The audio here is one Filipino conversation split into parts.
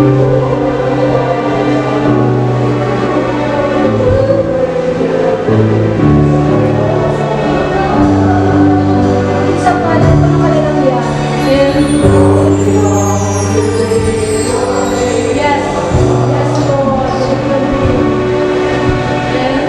Sa pangalan po ng Hallelujah. Yes. Yes, Lord. Yes.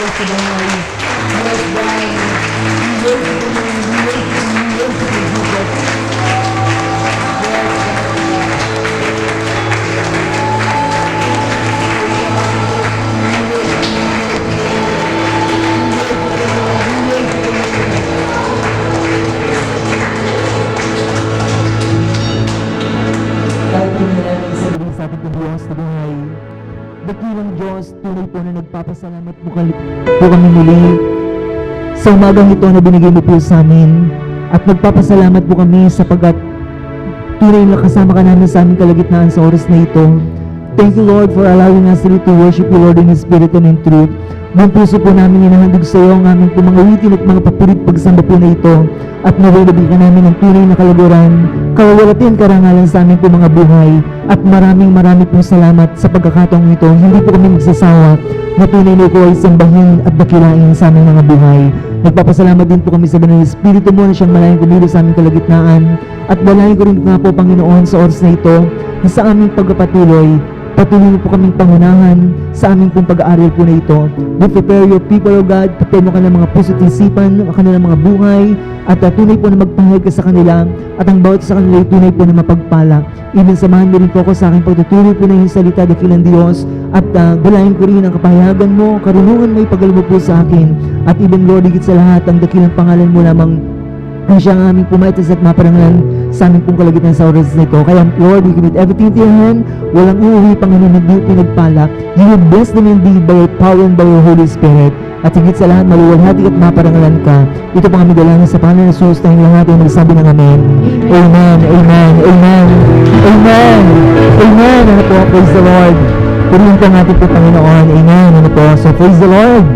Diyos sa buhay. Yes, God. We worship you, we worship you, we worship you, Jesus. Yes, God. Kahit hindi namin sabihin sa ating Diyos na buhay, dakilang Diyos, tunay po na nagpapasalamat po kami muli sa umagang ito na binigay mo po sa amin, at nagpapasalamat po kami sapagkat tunay na kasama ka namin sa aming kalagitnaan sa oras na ito. Thank you, Lord, for allowing us to worship you, Lord, in Spirit and in truth. Buong puso po namin inahandog sa iyo ang aming mga witin at mga papirit pagsamba po na ito, at naway ka namin ng tunay na kalaguran, kawawalatin karangalan sa aming po mga buhay, at maraming pong salamat sa pagkakataong ito. Hindi po kami magsasawa na tunay na ito ay sambahin at dakilain sa aming mga buhay. Nagpapasalamat din po kami sa Banal na Espiritu mo na siyang malayang kumilo sa aming kalagitnaan, at dalayan ko rin nga po, Panginoon, sa oras na ito na sa aming pagpapatuloy, patuloy mo po kaming pangunahan sa aming pong pag-aaral po na ito. We prepare your people, O God. Prepare mo kanilang mga puso't isipan, kanilang mga buhay, at tunay po na magpahayag ka sa kanila, at ang bawat sa kanila ay tunay po na mapagpala. Even samahan mo rin po ako sa aking pagtutuloy po na yung salita dakilang Diyos, at dalayan ko rin ang kapahayagan mo, karunungan mo ipagalo mo po sa akin, at even Lord, higit sa lahat, ang dakilang pangalan mo lamang ang siyang aming pumaitas at maparangalan sa aming pong kalagitnaan sa oras na ito. Kaya Lord, we commit everything to your hand. Walang uuwi, Panginoon, hindi pinagpala. You will bless them indeed by your power and by your Holy Spirit. At higit sa lahat, maluwalhati at maparangalan ka. Ito pang aming dalangin sa pangalan ng Jesus, tayong lahat ay magsabi ng Amen. Amen, Amen, Amen, Amen, Amen. Ano po, praise the Lord. Purihin po natin po, Panginoon. Amen. Ano po, so praise the Lord.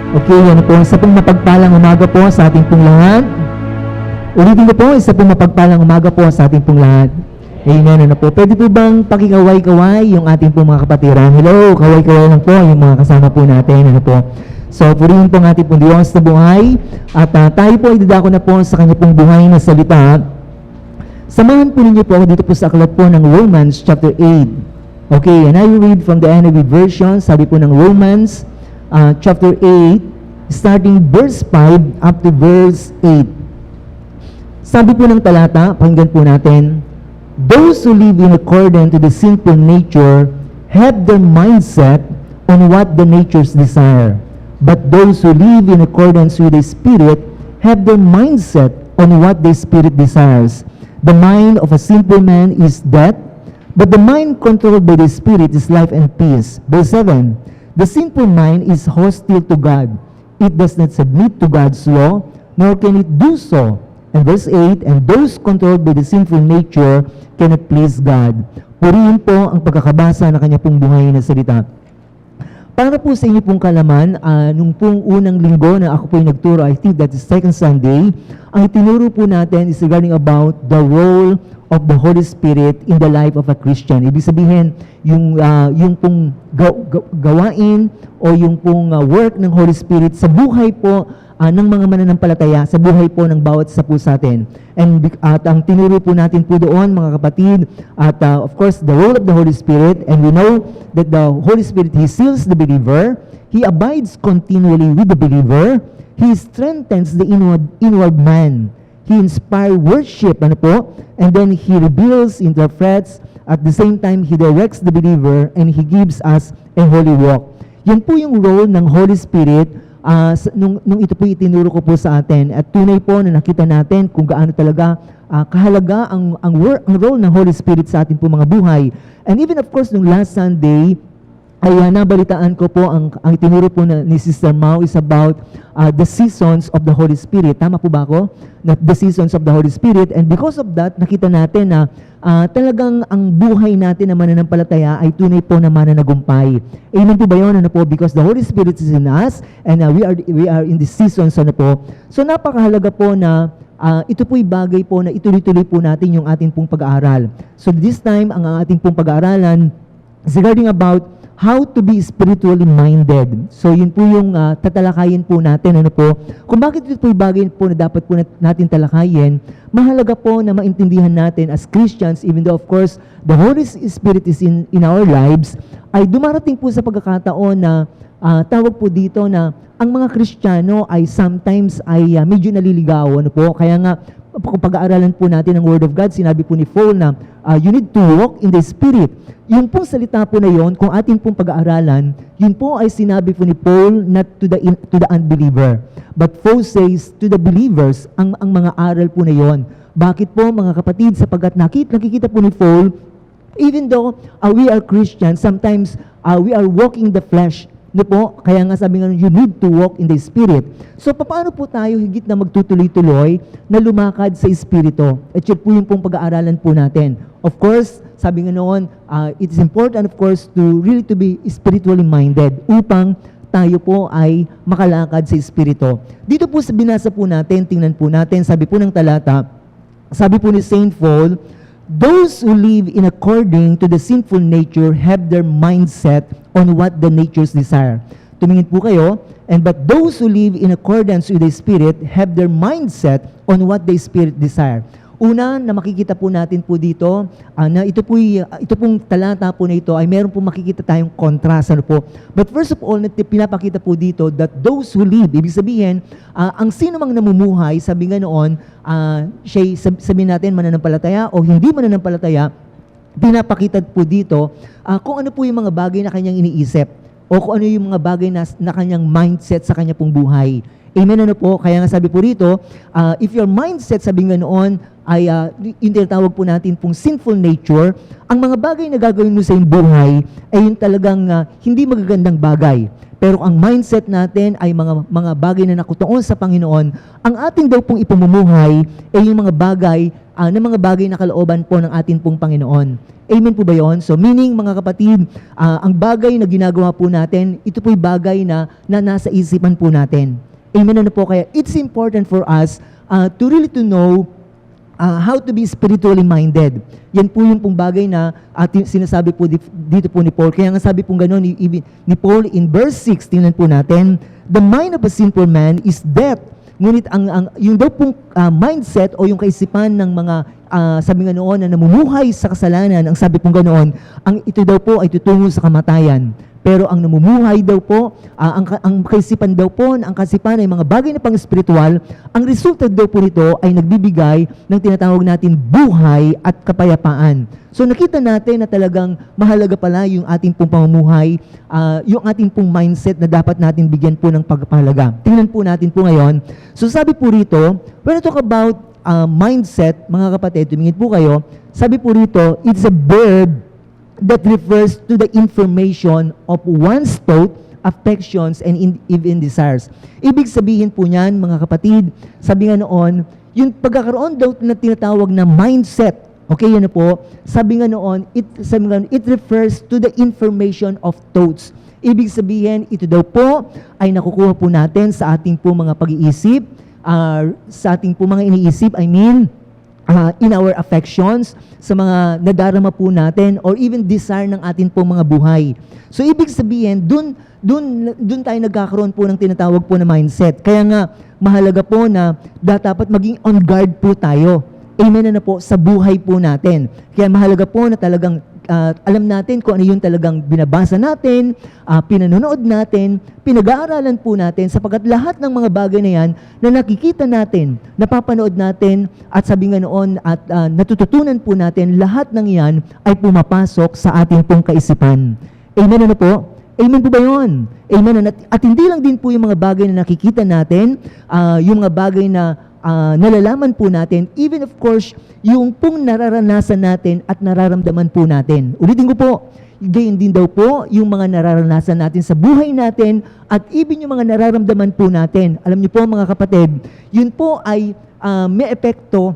Okay, ano po, isa pong mapagpalang umaga po sa ating pong lahat. Ulitin ko po, isa pong mapagpalang umaga po sa ating pong lahat. Amen, ano po. Pwede po bang pakikaway-kaway yung ating pong mga kapatiran? Hello, kaway-kaway lang po yung mga kasama po natin, ano po. So, purihin po ang ating pong Diyos na buhay. At tayo po ay dadako na po sa kanya pong buhay na salita. Samahan po ninyo po ako dito po sa aklat po ng Romans chapter 8. Okay, and I will read from the NIV version. Sabi po ng Romans chapter 8, starting verse 5 up to verse 8. Sabi po ng talata, pakinggan po natin, those who live in accordance to the sinful nature have their mindset on what the natures desire. But those who live in accordance with the Spirit have their mindset on what the Spirit desires. The mind of a simple man is death, but the mind controlled by the Spirit is life and peace. Verse 7, the simple mind is hostile to God. It does not submit to God's law, nor can it do so. And verse 8, and those controlled by the sinful nature cannot please God. Purihin po ang pagkakabasa ng kanya pong buhay na salita. Para po sa inyo pong kalaman, nung pong unang linggo na ako po yung nagturo, I think that is second Sunday, ang itinuro po natin is regarding about the role of the Holy Spirit in the life of a Christian. Ibig sabihin, yung pong gawain o yung pong work ng Holy Spirit sa buhay po ng mga mananampalataya, sa buhay po ng bawat isa po sa atin. At ang tinuro po natin po doon, mga kapatid, at of course, the role of the Holy Spirit, and we know that the Holy Spirit, He seals the believer, He abides continually with the believer, He strengthens the inward man, He inspires worship, ano po, and then He reveals, interprets, at the same time, He directs the believer, and He gives us a holy walk. Yan po yung role ng Holy Spirit nung ito po itinuro ko po sa atin. At tunay po na nakita natin kung gaano talaga kahalaga ang role ng Holy Spirit sa atin po mga buhay. And even of course, nung last Sunday, ay nabalitaan ko po ang itinuro po ni Sister Mau is about the seasons of the Holy Spirit. Tama po ba ako? The seasons of the Holy Spirit. And because of that, nakita natin na talagang ang buhay natin na mananampalataya ay tunay po na mananagumpay. Amen po ba yun? Ano po? Because the Holy Spirit is in us and we are in the seasons. Ano po? So napakahalaga po na ito po'y bagay po na ituloy-tuloy po natin yung ating pong pag-aaral. So this time, ang ating pong pag-aaralan is regarding about how to be spiritually minded. So yun po yung tatalakayin po natin. Ano po? Kung bakit ito po yung bagay po na dapat po natin talakayin, mahalaga po na maintindihan natin as Christians, even though of course the Holy Spirit is in our lives, ay dumarating po sa pagkakataon na tawag po dito na ang mga Kristiyano ay sometimes ay medyo naliligaw. Ano po? Kaya nga, kung pag-aaralan po natin ang Word of God, sinabi po ni Paul na you need to walk in the Spirit. Yung pong salita po na yon, kung ating pong pag-aaralan, yun po ay sinabi po ni Paul not to the unbeliever. But Paul says to the believers, ang mga aral po na yon. Bakit po mga kapatid? Sapagkat nakikita po ni Paul, even though we are Christians, sometimes we are walking the flesh. No po? Kaya nga sabi nga, you need to walk in the Spirit. So, paano po tayo higit na magtutuloy-tuloy na lumakad sa Espiritu? At yun po yung pong pag-aaralan po natin. Of course, sabi nga noon, it is important, of course, to really to be spiritually minded upang tayo po ay makalakad sa Espiritu. Dito po sa binasa po natin, tingnan po natin, sabi po ng talata, sabi po ni Saint Paul, those who live in according to the sinful nature have their mindset on what the natures desire. Tumingin po kayo, but those who live in accordance with the Spirit have their mindset on what the Spirit desire. Una na makikita po natin po dito, na ito pong talata po na ito ay meron po makikita tayong contrast. Ano po? But first of all, pinapakita po dito that those who live, ibig sabihin, ang sino mang namumuhay, sabi nga noon, sabihin natin mananampalataya o hindi mananampalataya, pinapakita po dito kung ano po yung mga bagay na kanyang iniisip o kung ano yung mga bagay na kanyang mindset sa kanya pong buhay. Amen, ano po? Kaya nga sabi po rito, if your mindset, sabi nga noon, ay yung tinatawag po natin pong sinful nature, ang mga bagay na gagawin mo sa iyong buhay ay yung talagang hindi magagandang bagay. Pero ang mindset natin ay mga bagay na nakutuon sa Panginoon. Ang ating daw pong ipamumuhay ay yung mga bagay na kalooban po ng ating pong Panginoon. Amen po ba yun? So meaning mga kapatid, ang bagay na ginagawa po natin, ito po'y bagay na nasa isipan po natin. Amen, ano po? Kaya it's important for us to really to know how to be spiritually minded. Yan po yung pong bagay na sinasabi po dito po ni Paul. Kaya nga sabi po gano'n ni Paul in verse 6, tingnan po natin, the mind of a sinful man is death. Ngunit yung daw pong mindset o yung kaisipan ng mga sabi nga noon na namumuhay sa kasalanan, ang sabi pong ganoon, ito daw po ay tutungo sa kamatayan. Pero ang namumuhay daw po, ang kaisipan daw po, ang kasipan ay mga bagay na pang-spiritual, ang resulta daw po nito ay nagbibigay ng tinatawag natin buhay at kapayapaan. So nakita natin na talagang mahalaga pala yung ating pong pamumuhay, yung ating pong mindset na dapat natin bigyan po ng pagpahalaga. Tingnan po natin po ngayon. So sabi po rito, when I talk about mindset, mga kapatid, tumingin po kayo, sabi po rito, it's a verb that refers to the information of one's thought, affections, and even desires. Ibig sabihin po niyan, mga kapatid, sabi nga noon, yung pagkakaroon daw na tinatawag na mindset, okay, yan na po, sabi nga noon, it refers to the information of thoughts. Ibig sabihin, ito daw po ay nakukuha po natin sa ating po mga pag-iisip, sa ating po mga iniisip, in our affections, sa mga nadarama po natin, or even desire ng atin pong mga buhay. So, ibig sabihin, dun tayo nagkakaroon po ng tinatawag po na mindset. Kaya nga, mahalaga po na dapat maging on guard po tayo. Amen na po, sa buhay po natin. Kaya mahalaga po na talagang alam natin kung ano yung talagang binabasa natin, pinanonood natin, pinag-aaralan po natin, sapagkat lahat ng mga bagay na yan na nakikita natin, napapanood natin, at sabi nga noon, at natututunan po natin, lahat ng yan ay pumapasok sa ating pong kaisipan. Amen na po? Amen po ba yun? Amen. At hindi lang din po yung mga bagay na nakikita natin, yung mga bagay na nalalaman po natin, even of course, yung pong nararanasan natin at nararamdaman po natin. Ulitin ko po, gayon din daw po yung mga nararanasan natin sa buhay natin at even yung mga nararamdaman po natin. Alam niyo po mga kapatid, yun po ay may epekto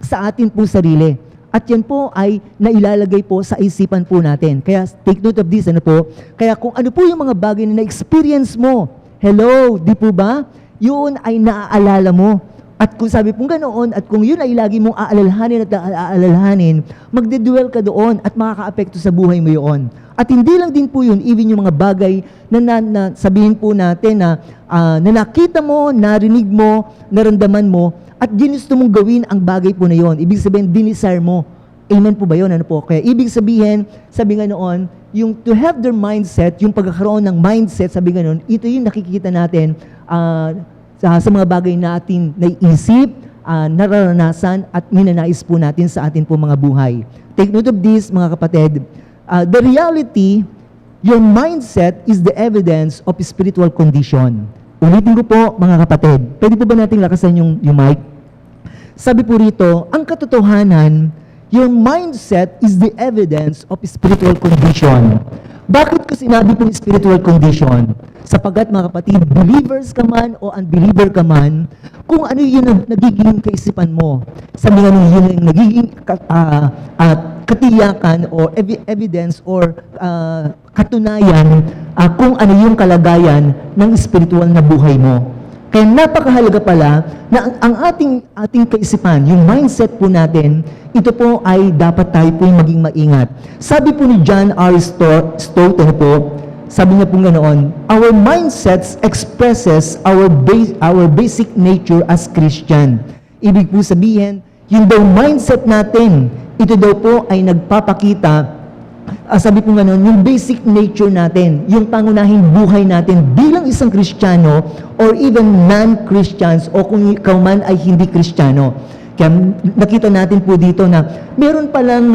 sa atin po sarili. At yan po ay nailalagay po sa isipan po natin. Kaya take note of this, ano po? Kaya kung ano po yung mga bagay na na-experience mo, hello, di po ba? Yun ay naaalala mo. At kung sabi pong ganoon, at kung yun ay lagi mong aalalahanin at aalalahanin, magdeduel ka doon at makaka-apekto sa buhay mo yun. At hindi lang din po yun, even yung mga bagay na sabihin po natin na nakita mo, narinig mo, naramdaman mo, at ginusto mong gawin ang bagay po na yun. Ibig sabihin, dinisire mo. Amen po ba yun? Ano po? Kaya ibig sabihin, sabi nga noon, yung to have their mindset, yung pagkakaroon ng mindset, sabi nga noon, ito yung nakikita natin sa mga bagay natin naiisip, nararanasan, at ninanais po natin sa atin po mga buhay. Take note of this, mga kapatid. The reality, your mindset is the evidence of spiritual condition. Ulitin ko po, mga kapatid. Pwede po ba nating lakasan yung mic? Sabi po rito, ang katotohanan, your mindset is the evidence of spiritual condition. Bakit ko sinabi pong spiritual condition? Sapagkat mga kapatid, believers ka man o unbeliever ka man, kung ano yun nagiging kaisipan mo, sabi nga yun yung nagiging katiyakan o evidence or katunayan kung ano yung kalagayan ng spiritual na buhay mo. Kaya napakahalaga pala na ang ating kaisipan, yung mindset po natin, ito po ay dapat tayo po yung maging maingat. Sabi po ni John R. Stott, sabi niya po ganoon, our mindsets expresses our basic nature as Christian. Ibig po sabihin, yung daw mindset natin, ito daw po ay nagpapakita, sabi po ganoon, yung basic nature natin, yung pangunahing buhay natin bilang isang Kristiyano or even non-Christians o kung ikaw man ay hindi Kristiyano. Kaya nakita natin po dito na meron palang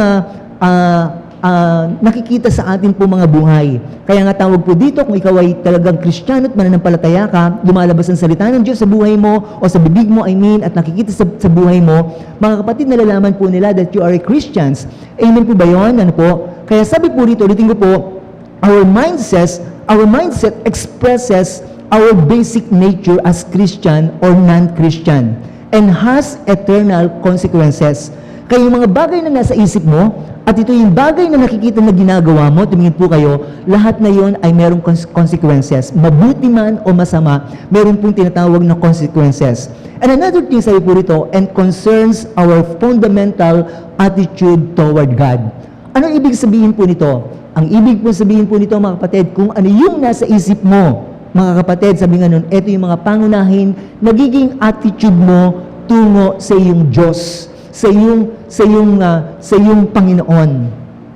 nakikita sa atin po mga buhay. Kaya nga tawag po dito, kung ikaw ay talagang Kristiyano at mananampalataya ka, lumalabas ang salita ng Diyos sa buhay mo o sa bibig mo, at nakikita sa buhay mo, mga kapatid, nalalaman po nila that you are a Christians. Amen po ba yun? Ano po? Kaya sabi po dito, ulitin ko po, our mindset expresses our basic nature as Christian or non-Christian and has eternal consequences. Kaya yung mga bagay na nasa isip mo, at ito yung bagay na nakikita na ginagawa mo, tumingin po kayo, lahat na yon ay merong consequences. Mabuti man o masama, meron pong tinatawag na consequences. And another thing, sabi po rito, and concerns our fundamental attitude toward God. Ano ibig sabihin po nito? Ang ibig po sabihin po nito, mga kapatid, kung ano yung nasa isip mo, mga kapatid, sabi nga nun, ito yung mga pangunahin, nagiging attitude mo tungo sa iyong Diyos, sa iyong Panginoon.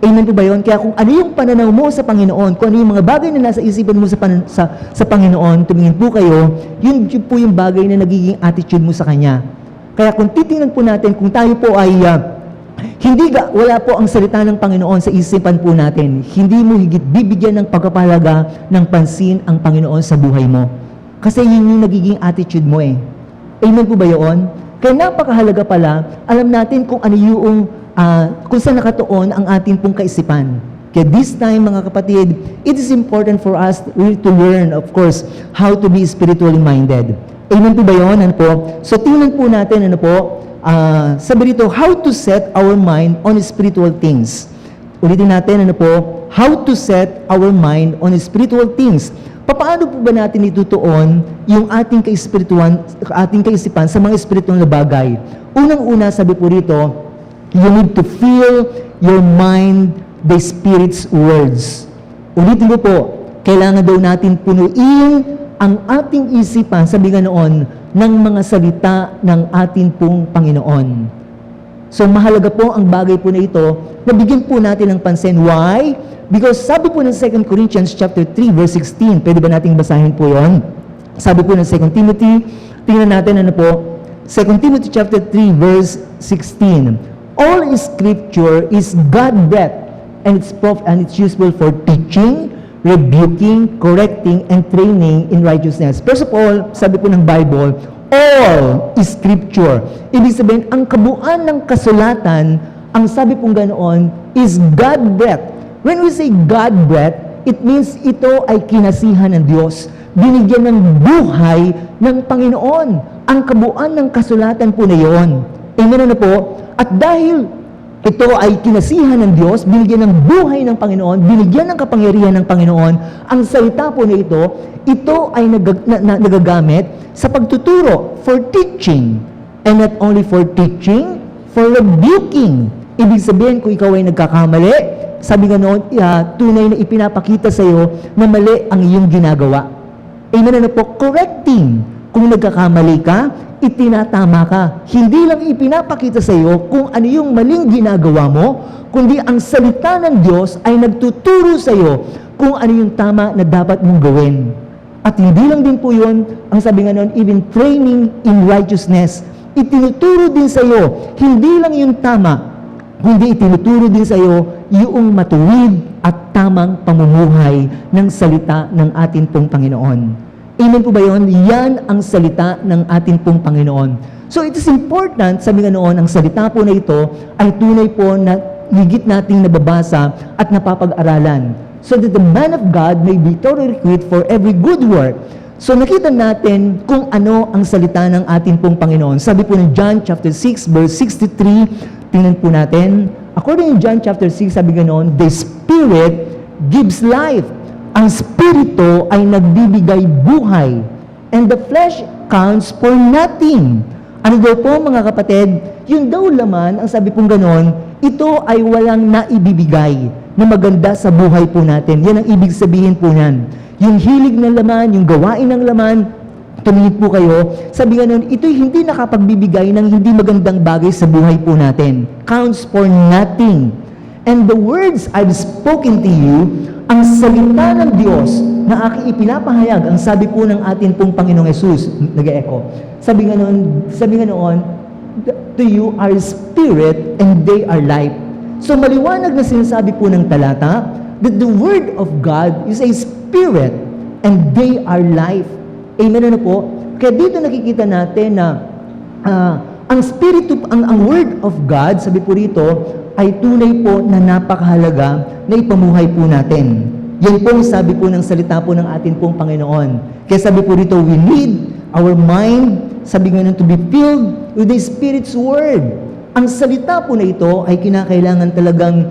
Amen po ba yun? Kaya kung ano yung pananaw mo sa Panginoon, kung ano yung mga bagay na nasa isipan mo sa Panginoon, tumingin po kayo, yun po yung bagay na nagiging attitude mo sa Kanya. Kaya kung titingnan po natin, kung tayo po ay wala po ang salita ng Panginoon sa isipan po natin, hindi mo higit bibigyan ng pagpapahalaga ng pansin ang Panginoon sa buhay mo. Kasi yun yung nagiging attitude mo eh. Amen po ba yun? Kaya napakahalaga pala, alam natin kung ano yung, kung saan nakatuon ang ating pong kaisipan. Kaya this time, mga kapatid, it is important for us really to learn, of course, how to be spiritually minded. Amen po ba yun? Ano po? So, tingnan po natin, ano po, sabi rito, how to set our mind on spiritual things. Ulitin natin, ano po, how to set our mind on spiritual things. Paano po ba natin itutuon yung ating kaisipan sa mga spiritual na bagay? Unang-una, sabi po rito, you need to fill your mind the Spirit's words. Ulitin ko po, kailangan daw natin punuin ang ating isipan, sabi nga noon, ng mga salita ng ating pong Panginoon. So, mahalaga po ang bagay po na ito, na bigyan po natin ng pansin. Why? Because sabi po ng 2 Corinthians chapter 3, verse 16, pwede ba nating basahin po yon? Sabi po ng 2 Timothy, tingnan natin ano po, 2 Timothy chapter 3, verse 16, all Scripture is God-breathed, and it's useful for teaching, rebuking, correcting, and training in righteousness. First of all, sabi po ng Bible, all Scripture. Ibig sabihin, ang kabuuan ng kasulatan, ang sabi pong ganoon, is God-breathed. When we say God-breathed, it means ito ay kinasihan ng Diyos. Binigyan ng buhay ng Panginoon. Ang kabuuan ng kasulatan po na iyon. Amen na po? At dahil ito ay kinasihan ng Diyos, binigyan ng buhay ng Panginoon, binigyan ng kapangyarihan ng Panginoon, ang salita po na ito ay nagagamit sa pagtuturo, for teaching. And not only for teaching, for rebuking. Ibig sabihin, kung ikaw ay nagkakamali, sabi nga noon, tunay na ipinapakita sa iyo na mali ang iyong ginagawa. Amen na po, correcting. Kung nagkakamali ka, itinatama ka. Hindi lang ipinapakita sa iyo kung ano yung maling ginagawa mo, kundi ang salita ng Diyos ay nagtuturo sa iyo kung ano yung tama na dapat mong gawin. At hindi lang din po yun, ang sabi nga noon, even training in righteousness. Itinuturo din sa iyo, hindi lang yung tama, kundi itinuturo din sa iyo yung matuwid at tamang pamumuhay ng salita ng atin pong Panginoon. Amen po ba yun? Yan ang salita ng atin pong Panginoon. So it is important, sabi nga noon, ang salita po na ito ay tunay po na higit nating nababasa at napapag-aralan, so that the man of God may be thoroughly equipped for every good work. So nakita natin kung ano ang salita ng ating pong Panginoon. Sabi po ng John chapter 6 verse 63, tingnan po natin. According to John chapter 6, sabi ganoon, the Spirit gives life. Ang Spirito ay nagbibigay buhay. And the flesh counts for nothing. Ano daw po mga kapatid? Yun daw laman, ang sabi pong ganoon, ito ay walang naibibigay na maganda sa buhay po natin. Yan ang ibig sabihin po niyan. Yung hilig ng laman, yung gawain ng laman, tumingin po kayo, sabi nga nun, ito'y hindi nakapagbibigay ng hindi magandang bagay sa buhay po natin. Counts for nothing. And the words I've spoken to you, ang salita ng Diyos na aking ipinapahayag, ang sabi po ng atin pong Panginoong Yesus, nag-e-echo. Sabi nga noon, to you are spirit and they are life. So maliwanag na sinasabi po ng talata that the word of God is a spirit and they are life. Amen na po? Kaya dito nakikita natin na ang spirito, ang word of God, sabi po rito, ay tunay po na napakahalaga na ipamuhay po natin. Yan po sabi po ng salita po ng atin pong Panginoon. Kaya sabi po rito, we need our mind, sabi nga nun, to be filled with the Spirit's word. Ang salita po na ito ay kinakailangan talagang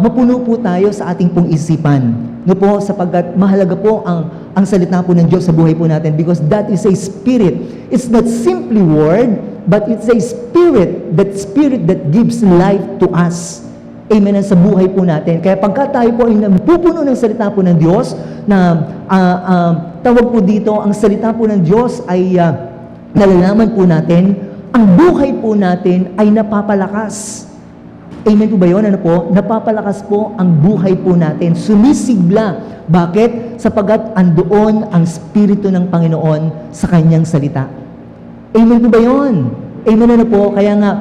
mapuno po tayo sa ating pong isipan. No po, sapagkat mahalaga po ang salita po ng Diyos sa buhay po natin because that is a spirit. It's not simply word, but it's a spirit that gives life to us. Amen, sa buhay po natin. Kaya pagka tayo po ay napupuno ng salita po ng Diyos, na tawag po dito, ang salita po ng Diyos ay nalalaman po natin, ang buhay po natin ay napapalakas. Amen po ba yun? Ano po? Napapalakas po ang buhay po natin. Sumisigla. Bakit? Sapagat andoon ang Espiritu ng Panginoon sa kanyang salita. Amen po ba yun? Amen na po. Kaya nga,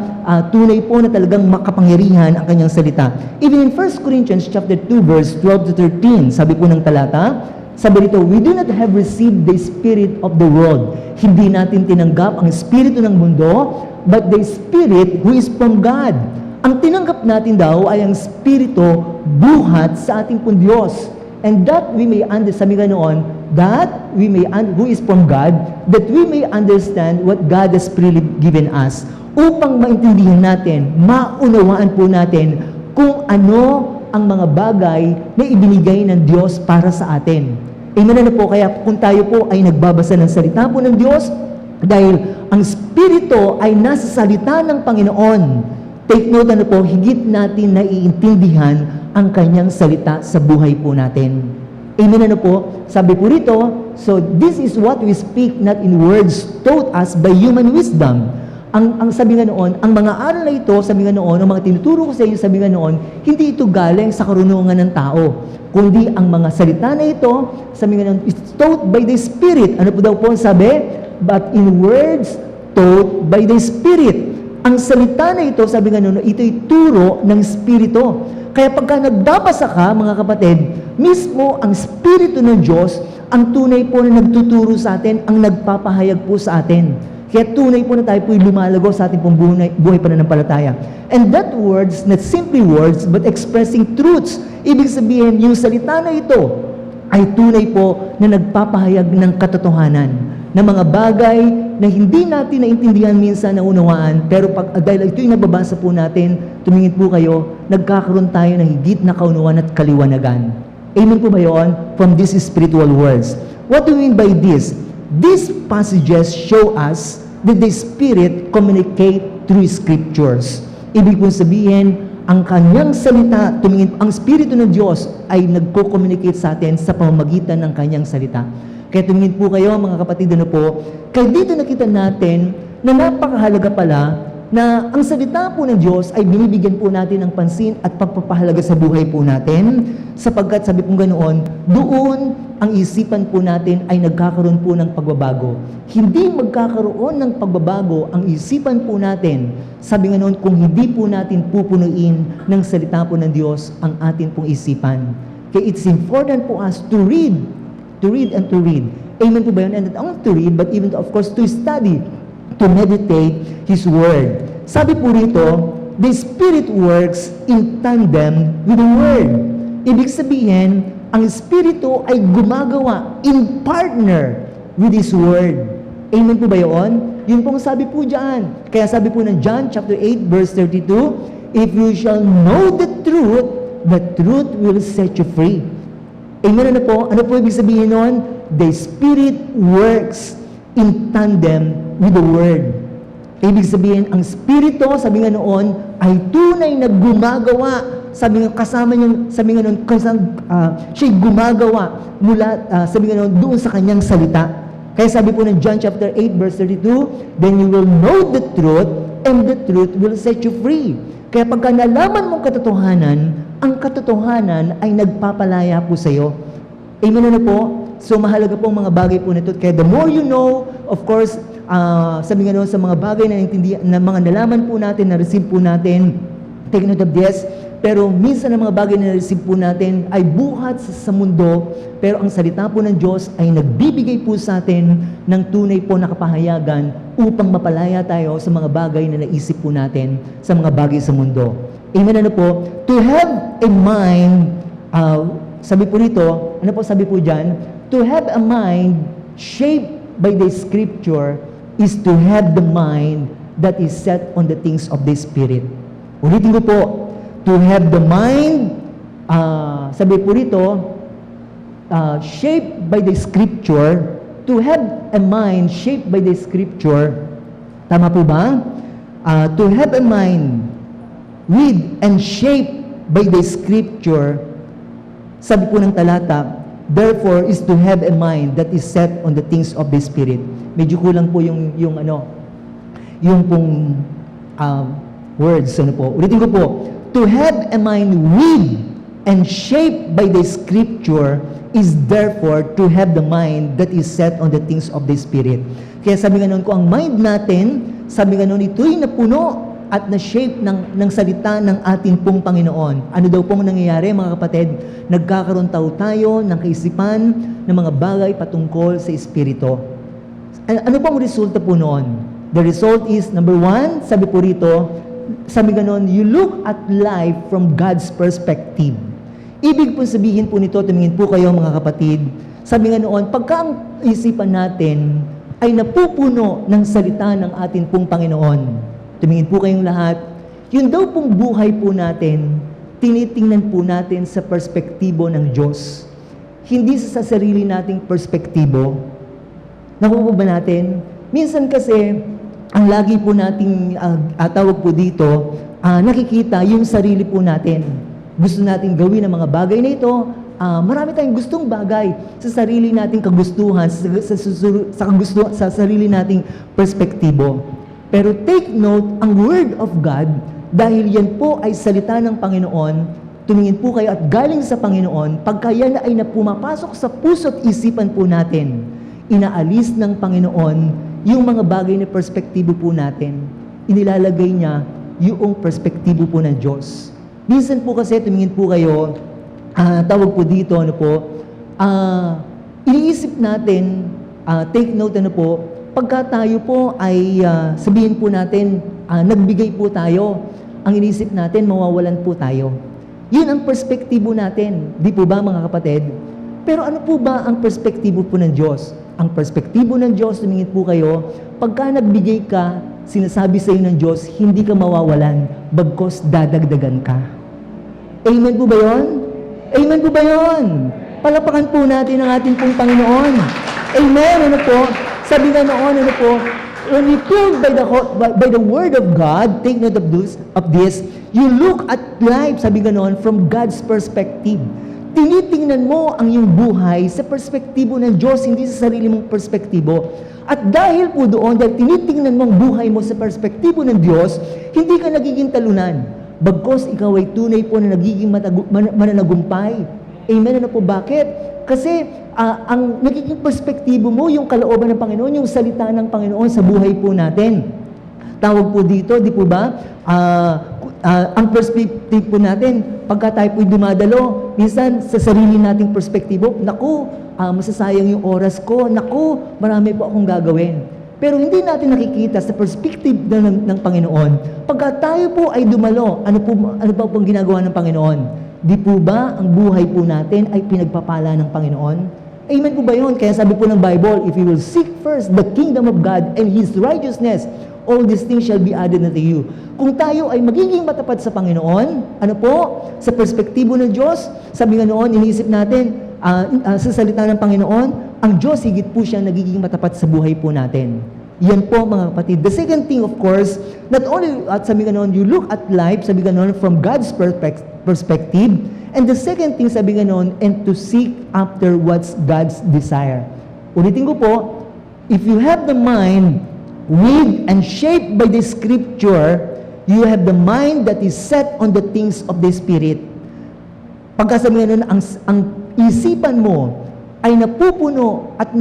tunay po na talagang makapangyarihan ang kanyang salita. Even in 1 Corinthians chapter 2, verse 12 to 13, sabi po ng talata, sabi dito, we do not have received the spirit of the world. Hindi natin tinanggap ang espiritu ng mundo, but the Spirit who is from God. Ang tinanggap natin daw ay ang espiritu buhat sa ating pong Diyos. And that we may understand, sabi nga noon, who is from God, that we may understand what God has freely given us. Upang maintindihan natin, maunawaan po natin kung ano ang mga bagay na ibinigay ng Diyos para sa atin. Amen na po, kaya kung tayo po ay nagbabasa ng salita po ng Diyos, dahil ang Espiritu ay nasa salita ng Panginoon, take note na po, higit natin naiintindihan ang kanyang salita sa buhay po natin. Amen na po, sabi po rito, so this is what we speak not in words taught us by human wisdom. Ang sabi nga noon, ang mga aral na ito, sabi nga noon, ang mga tinuturo ko sa iyo, sabi nga noon, hindi ito galing sa karunungan ng tao, kundi ang mga salita na ito, sabi nga noon, is taught by the Spirit. Ano po daw po sabi? But in words taught by the Spirit. Ang salita na ito, sabi nga noon, ito'y turo ng Espiritu. Kaya pagka nagbabasa ka, mga kapatid, mismo ang Espiritu ng Diyos, ang tunay po na nagtuturo sa atin, ang nagpapahayag po sa atin. Kaya tunay po na tayo po'y lumalago sa ating pong buhay pananampalataya. And that words, not simply words, but expressing truths. Ibig sabihin, yung salita na ito ay tunay po na nagpapahayag ng katotohanan, na mga bagay na hindi natin naintindihan minsan na unawaan, pero dahil ito'y nababasa po natin, tumingin po kayo, nagkakaroon tayo ng higit na kaunawaan at kaliwanagan. Amen po ba yun? From these spiritual words. What do we mean by this? These passages show us that the Spirit communicate through Scriptures. Ibig po sabihin, ang kanyang salita, ang Espiritu ng Diyos ay nagko-communicate sa atin sa pamamagitan ng kanyang salita. Kaya tumingin po kayo mga kapatid, kaya dito nakita natin na napakahalaga pala na ang salita po ng Diyos ay binibigyan po natin ng pansin at pagpapahalaga sa buhay po natin, sapagkat sabi pong ganoon, doon ang isipan po natin ay nagkakaroon po ng pagbabago. Hindi magkakaroon ng pagbabago ang isipan po natin, sabi nga noon, kung hindi po natin pupunuin ng salita po ng Diyos ang atin pong isipan. Kaya it's important po us to read and to read. Amen po ba yun? And not only to read, but even, of course, to study, to meditate His Word. Sabi po rito, the Spirit works in tandem with the Word. Ibig sabihin, ang Espiritu ay gumagawa in partner with His Word. Amen po ba yun? Yun pong sabi po dyan. Kaya sabi po ng John chapter 8 verse 32, if you shall know the truth will set you free. Amen na po? Ano po ibig sabihin nun? The Spirit works in tandem with the Word. Ibig sabihin, ang Espiritu, sabi nga noon, ay tunay na gumagawa. Sabi nga kasama niya, sabi nga noon, siya'y gumagawa mula, sabi nga noon, doon sa kanyang salita. Kaya sabi po ng John chapter 8 verse 32, then you will know the truth, and the truth will set you free. Kaya pagka nalaman mong katotohanan, ang katotohanan ay nagpapalaya po sa iyo. Amen na po? So mahalaga pong mga bagay po nito. Kaya the more you know, of course, sabi nga noon, sa mga bagay na mga nalaman po natin, na-receive po natin, take note of this, pero minsan ang mga bagay na na-receive po natin ay buhat sa mundo, pero ang salita po ng Diyos ay nagbibigay po sa atin ng tunay po na kapahayagan upang mapalaya tayo sa mga bagay na naisip po natin sa mga bagay sa mundo. Amen na po? To have a mind, sabi po rito, ano po sabi po dyan? To have a mind shaped by the Scripture is to have the mind that is set on the things of the Spirit. Ulitin ko po, to have the mind, sabi po rito, shaped by the Scripture, to have a mind shaped by the Scripture, tama po ba? To have a mind with and shaped by the Scripture, sabi po ng talata, therefore is to have a mind that is set on the things of the Spirit. Medyo kulang po yung pong words. Ano po? Ulitin ko po. To have a mind with and shaped by the Scripture is therefore to have the mind that is set on the things of the Spirit. Kaya sabi nga noon ko, ang mind natin, sabi nga noon, ito'y napuno at na-shape ng salita ng ating pong Panginoon. Ano daw pong nangyayari, mga kapatid? Nagkakaroon tayo ng kaisipan ng mga bagay patungkol sa Espiritu. Ano pong resulta po noon? The result is, number one, sabi po rito, sabi ganon, you look at life from God's perspective. Ibig po sabihin po nito, tumingin po kayo mga kapatid, sabi nga noon, pagka ang isipan natin ay napupuno ng salita ng ating pong Panginoon, tumingin po kayong lahat, yun daw pong buhay po natin, tinitingnan po natin sa perspektibo ng Diyos. Hindi sa sarili nating perspektibo. Nakuha ba natin? Minsan kasi, ang lagi po nating tawag po dito, nakikita yung sarili po natin. Gusto natin gawin ang mga bagay na ito, marami tayong gustong bagay sa sarili nating kagustuhan, sa sarili nating perspektibo. Pero take note, ang Word of God, dahil yan po ay salita ng Panginoon, tumingin po kayo at galing sa Panginoon, pagka yan ay pumapasok sa puso't isipan po natin, inaalis ng Panginoon yung mga bagay na perspektibo po natin. Inilalagay niya yung perspektibo po ng Diyos. Minsan po kasi, tumingin po kayo, tawag po dito, iniisip natin, take note, pagka tayo po ay sabihin po natin, nagbigay po tayo, ang inisip natin, mawawalan po tayo. Yun ang perspektibo natin. Di po ba mga kapatid? Pero ano po ba ang perspektibo po ng Diyos? Ang perspektibo ng Diyos, tumingin po kayo, pagka nagbigay ka, sinasabi sa iyo ng Diyos, hindi ka mawawalan, bagkos dadagdagan ka. Amen po ba yun? Amen po ba yun? Palapakan po natin ang ating pong Panginoon. Amen, ano po? Sabi nga noon, When you filled by the Word of God, take note of this, you look at life, sabi ganon, from God's perspective. Tinitingnan mo ang iyong buhay sa perspektibo ng Diyos, hindi sa sarili mong perspektibo. At dahil po doon, dahil tinitingnan mo ang buhay mo sa perspektibo ng Diyos, hindi ka nagiging talunan. Bagkos ikaw ay tunay po na nagiging mananagumpay. Amen? Ano po? Bakit? Kasi ang nagiging perspektibo mo, yung kalooban ng Panginoon, yung salita ng Panginoon sa buhay po natin. Tawag po dito, di po ba? Ang perspective po natin, pagka tayo po'y dumadalo, minsan sa sarili nating perspektibo, naku, masasayang yung oras ko, naku, marami po akong gagawin. Pero hindi natin nakikita sa perspective ng Panginoon. Pagka tayo po ay dumalo, ano ba pong ginagawa ng Panginoon? Di po ba ang buhay po natin ay pinagpapala ng Panginoon? Amen po ba yun? Kaya sabi po ng Bible, if you will seek first the kingdom of God and His righteousness, all these things shall be added unto you. Kung tayo ay magiging matapat sa Panginoon, ano po? Sa perspektibo ng Diyos, sabi nga noon, iniisip natin, sa salita ng Panginoon, ang Diyos higit po siya nagiging matapat sa buhay po natin. Yan po mga kapatid. The second thing, of course, not only, at sabi nga noon, you look at life, sabi nga noon, from God's perspective, and the second thing, sabi nga noon, and to seek after what's God's desire. Ulitin ko po, if you have the mind with and shaped by the Scripture, you have the mind that is set on the things of the Spirit. Pagkasabi nga noon, ang isipan mo ay napupuno at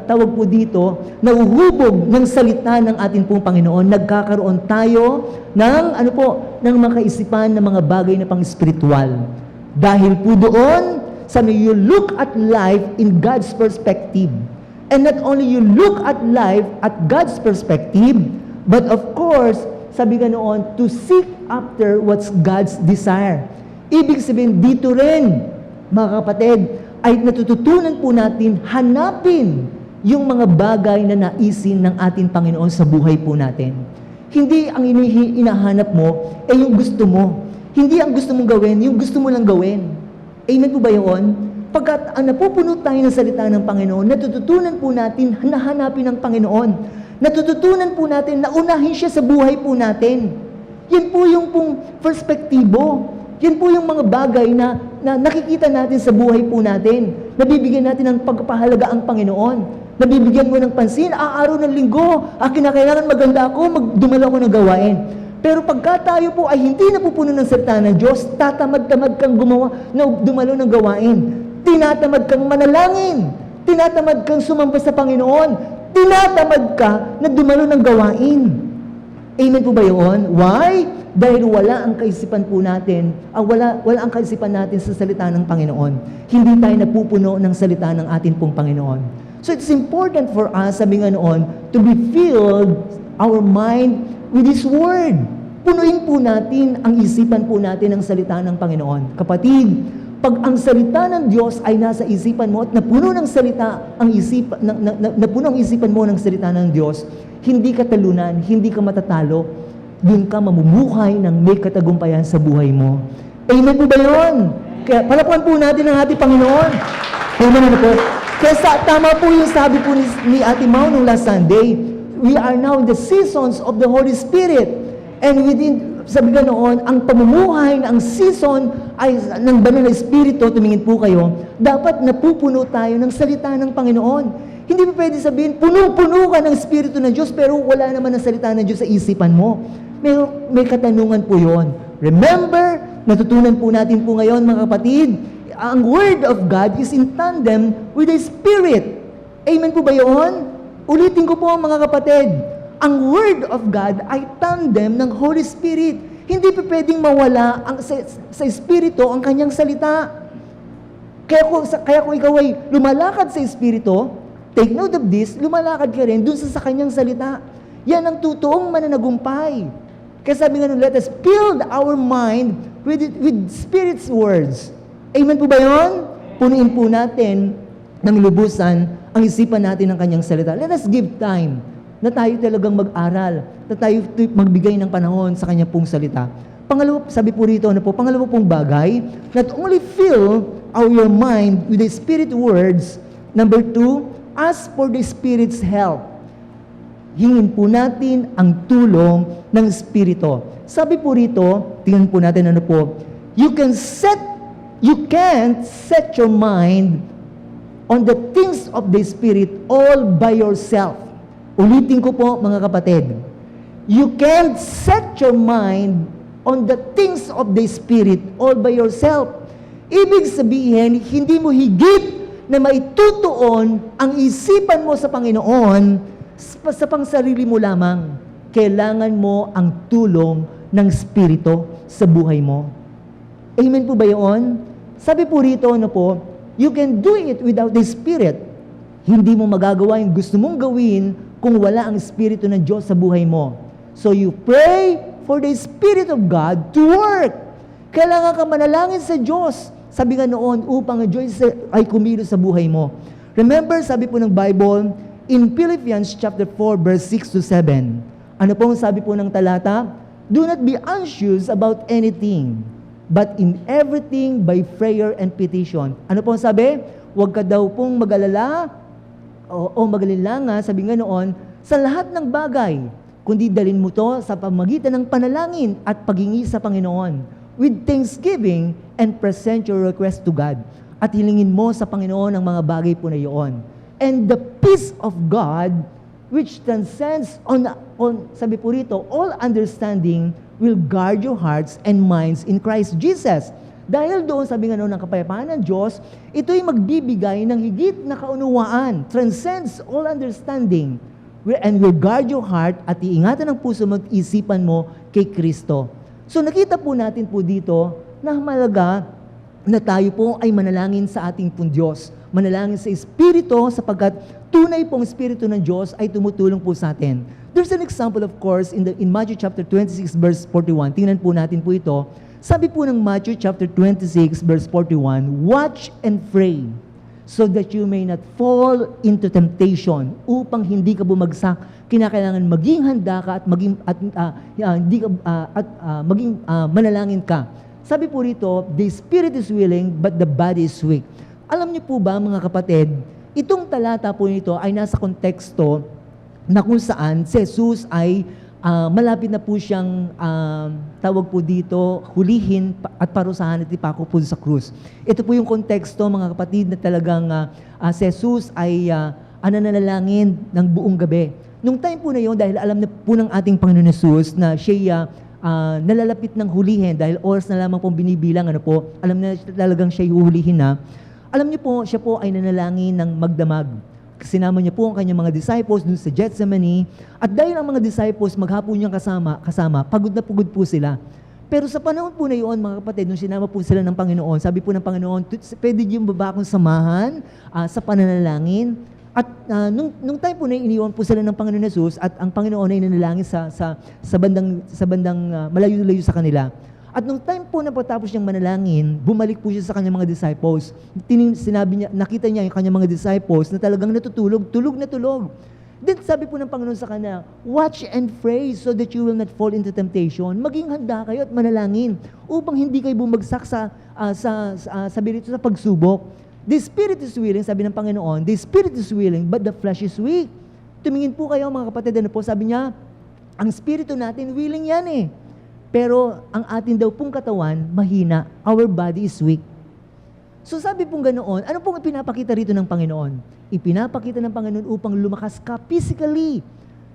tawag po dito, nauhubog ng salita ng ating pong Panginoon, nagkakaroon tayo ng, ng mga kaisipan ng mga bagay na pang-spiritual. Dahil po doon, sabi, you look at life in God's perspective. And not only you look at life at God's perspective, but of course, sabi nga noon, to seek after what's God's desire. Ibig sabihin, dito rin, mga kapatid, ay natututunan po natin hanapin yung mga bagay na naisin ng ating Panginoon sa buhay po natin. Hindi ang inahanap mo, ay yung gusto mo. Hindi ang gusto mong gawin, yung gusto mo lang gawin. Amen po ba yun? Pagkat napupuno tayo ng salita ng Panginoon, natututunan po natin na hanapin ang Panginoon. Natututunan po natin na unahin siya sa buhay po natin. Yan po yung pong perspektibo. Yan po yung mga bagay na nakikita natin sa buhay po natin. Nabibigyan natin ng pagpapahalaga ang Panginoon. Nabibigyan mo ng pansin, araw ng linggo, kinakailangan maganda ako, dumalo ako ng gawain. Pero pagka tayo po ay hindi napupuno ng salita ng Diyos, tatamad-tamad kang dumalo ng gawain. Tinatamad kang manalangin. Tinatamad kang sumamba sa Panginoon. Tinatamad ka na dumalo ng gawain. Amen po ba yun? Why? Dahil wala ang kaisipan po natin, wala ang kaisipan natin sa salita ng Panginoon. Hindi tayo napupuno ng salita ng ating pong Panginoon. So it's important for us, sabi nga noon, to be filled our mind with His Word. Punuin po natin ang isipan po natin ng salita ng Panginoon. Kapatid, pag ang salita ng Diyos ay nasa isipan mo at napuno ng salita ang napuno ang isipan mo ng salita ng Diyos, hindi ka talunan, hindi ka matatalo, doon ka mamumuhay ng may katagumpayan sa buhay mo. Amen po ba yun? Kaya palapuan po natin ang ating Panginoon. Amen na po. Kaya tama po yung sabi po ni Ate Mau nung last Sunday, we are now in the seasons of the Holy Spirit. And within, sabi ka noon, ang pamumuhay na ang season ay ng banal na Espiritu, tumingin po kayo, dapat napupuno tayo ng salita ng Panginoon. Hindi pa pwede sabihin, puno-puno ka ng Espiritu ng Diyos, pero wala naman ang salita ng Diyos sa isipan mo. May katanungan po yon. Remember, natutunan po natin po ngayon, mga kapatid, ang Word of God is in tandem with the Spirit. Amen po ba yun? Ulitin ko po, mga kapatid, ang Word of God ay tandem ng Holy Spirit. Hindi pa pwedeng mawala sa Espiritu ang kanyang salita. Kaya kung ikaw ay lumalakad sa Espiritu, take note of this, lumalakad ka rin dun sa kanyang salita. Yan ang totoong mananagumpay. Kaya sabi nga nun, let us fill our mind with Spirit's words. Amen po ba yun? Punuin po natin ng lubusan ang isipan natin ng kanyang salita. Let us give time na tayo talagang mag-aral, na tayo magbigay ng panahon sa kanyang pong salita. Pangalawa, sabi po rito, pangalawa pong bagay, not only fill your mind with the Spirit words, number 2, ask for the Spirit's help. hingin po natin ang tulong ng Espiritu. Sabi po rito, tingnan po natin ano po, you can't set your mind on the things of the Spirit all by yourself. Ulitin ko po mga kapatid. You can't set your mind on the things of the Spirit all by yourself. Ibig sabihin, hindi mo higit na maitutuon ang isipan mo sa Panginoon sa pangsarili mo lamang. Kailangan mo ang tulong ng Espiritu sa buhay mo. Amen po ba yun? Sabi po rito, ano po, you can do it without the Spirit. Hindi mo magagawa yung gusto mong gawin kung wala ang Espiritu ng Diyos sa buhay mo. So you pray for the Spirit of God to work. Kailangan ka manalangin sa Diyos. Sabi nga noon, upang ang Diyos ay kumilos sa buhay mo. Remember, sabi po ng Bible, in Philippians chapter 4, verse 6 to 7, ano pong sabi po ng talata? Do not be anxious about anything, but in everything by prayer and petition. Ano pong sabi? Huwag ka daw pong mag-alala o mag-alilanga, sabi nga noon, sa lahat ng bagay, kundi dalhin mo to sa pamagitan ng panalangin at paghingi sa Panginoon with thanksgiving and present your request to God. At hilingin mo sa Panginoon ang mga bagay po na iyon. And the peace of God, which transcends sabi po rito, all understanding, will guard your hearts and minds in Christ Jesus. Dahil doon, sabi nga noon, ng kapayapaan ng Diyos, ito'y magbibigay ng higit na kaunawaan, transcends all understanding, and will guard your heart at iingatan ng puso mo at isipan mo kay Kristo. So nakita po natin po dito na mahalaga na tayo po ay manalangin sa ating pong Diyos. Manalangin sa Espiritu sapagkat tunay pong Espiritu ng Diyos ay tumutulong po sa atin. There's an example of course in Matthew chapter 26 verse 41. Tingnan po natin po ito. Sabi po ng Matthew chapter 26 verse 41, watch and pray so that you may not fall into temptation. Upang hindi ka bumagsak, kinakailangan maging handa ka at maging manalangin ka. Sabi po rito, the spirit is willing but the body is weak. Alam niyo po ba mga kapatid, itong talata po nito ay nasa konteksto na kung saan si Jesus ay malapit na po siyang tawag po dito, hulihin at parusahan at ipako po sa krus. Ito po yung konteksto mga kapatid na talagang si Jesus ay nananalangin ng buong gabi. Nung time po na yun, dahil alam na po ng ating Panginoon Jesus na siya nalalapit ng hulihin dahil oras na lamang pong binibilang, alam na talagang siya huhulihin na. Alam niyo po, siya po ay nanalangin ng magdamag. Sinama niya po ang kanyang mga disciples dun sa Gethsemane. At dahil ang mga disciples maghapon niyang kasama, pagod na pagod po sila. Pero sa panahon po na yun, mga kapatid, nung sinama po sila ng Panginoon, sabi po ng Panginoon, pwede niyo ba akong samahan sa pananalangin? At nung time po na iniwan po sila ng Panginoon Jesus at ang Panginoon ay nanalangin sa bandang malayo-layo sa kanila. At nung time po na patapos niyang manalangin, bumalik po siya sa kanyang mga disciples. Sinabi niya, nakita niya yung kanyang mga disciples na talagang natutulog, tulog na tulog. Then sabi po ng Panginoon sa kanya, watch and pray so that you will not fall into temptation. Maging handa kayo at manalangin upang hindi kayo bumagsak sa pagsubok. The spirit is willing, sabi ng Panginoon, the spirit is willing, but the flesh is weak. Tumingin po kayo mga kapatid, sabi niya, ang spirito natin willing yan eh. Pero ang atin daw pong katawan, mahina. Our body is weak. So sabi pong ganoon, ano pong ipinapakita rito ng Panginoon? Ipinapakita ng Panginoon upang lumakas ka physically.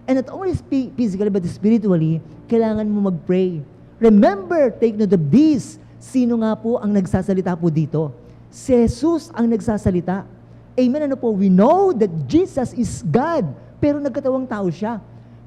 And not only physically but spiritually, kailangan mo mag-pray. Remember, take note of this. Sino nga po ang nagsasalita po dito? Si Jesus ang nagsasalita. Amen, ano po? We know that Jesus is God, pero nagkatawang tao siya.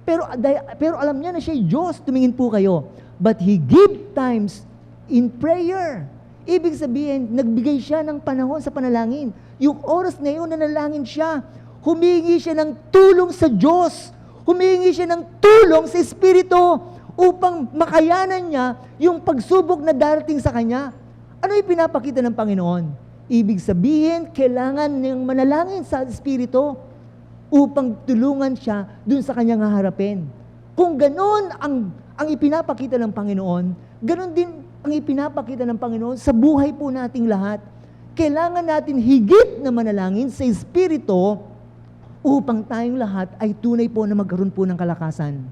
Pero alam niya na siya Diyos, tumingin po kayo. But He gave times in prayer. Ibig sabihin, nagbigay siya ng panahon sa panalangin. Yung oras na yun, nanalangin siya. Humingi siya ng tulong sa Diyos. Humingi siya ng tulong sa Espiritu upang makayanan niya yung pagsubok na darating sa kanya. Ano yung pinapakita ng Panginoon? Ibig sabihin, kailangan niyang manalangin sa Espiritu upang tulungan siya dun sa kanyang haharapin. Kung ganon ang ipinapakita ng Panginoon, ganon din ang ipinapakita ng Panginoon sa buhay po nating lahat. Kailangan natin higit na manalangin sa Espiritu upang tayong lahat ay tunay po na magkaroon po ng kalakasan.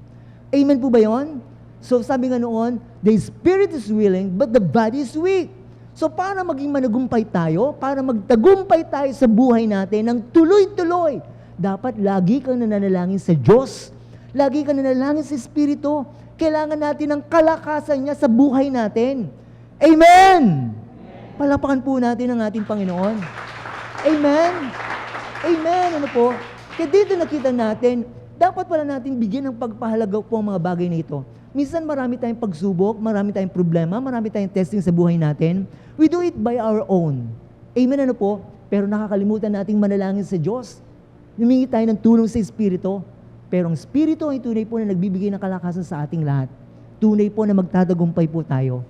Amen po ba yun? So sabi nga noon, the spirit is willing, but the body is weak. So para maging managumpay tayo, para magtagumpay tayo sa buhay natin ng tuloy-tuloy, dapat lagi kang nananalangin sa Diyos. Lagi kang nananalangin sa Espiritu. Kailangan natin ng kalakasan niya sa buhay natin. Amen! Palapakan po natin ang ating Panginoon. Amen! Amen! Ano po? Kaya dito nakita natin, dapat pala natin bigyan ng pagpahalaga po ang mga bagay na ito. Minsan marami tayong pagsubok, marami tayong problema, marami tayong testing sa buhay natin. We do it by our own. Amen, ano po? Pero nakakalimutan nating manalangin sa Diyos. Humingi tayo ng tulong sa Espiritu. Pero ang Espiritu ay tunay po na nagbibigay ng kalakasan sa ating lahat. Tunay po na magtatagumpay po tayo.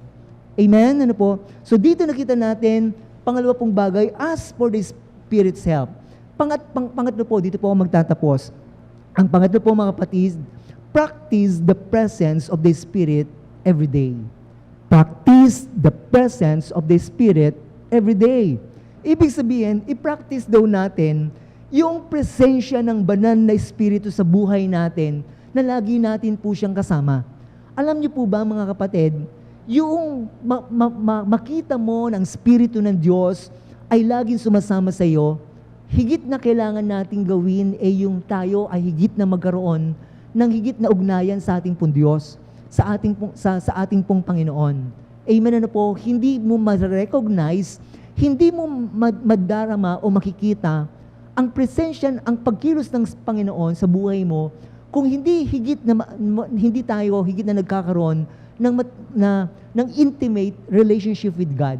Amen, ano po? So dito nakita natin, pangalawa pong bagay, ask for the Spirit's help. Pangatlo po, dito po ako magtatapos. Ang pangatlo po mga kapatid, practice the presence of the Spirit every day. Practice the presence of the Spirit every day. Ibig sabihin, i-practice daw natin yung presensya ng banal na Espiritu sa buhay natin na lagi natin po siyang kasama. Alam niyo po ba mga kapatid, yung makita mo ng Espiritu ng Diyos ay laging sumasama sa iyo, higit na kailangan nating gawin ay yung tayo ay higit na magkaroon ng higit na ugnayan sa ating pong Diyos, sa ating pong Panginoon. Amen, ano po, hindi mo ma-recognize, hindi mo madarama o makikita ang presensya, ang pagkilos ng Panginoon sa buhay mo kung hindi hindi tayo higit na nagkakaroon ng intimate relationship with God.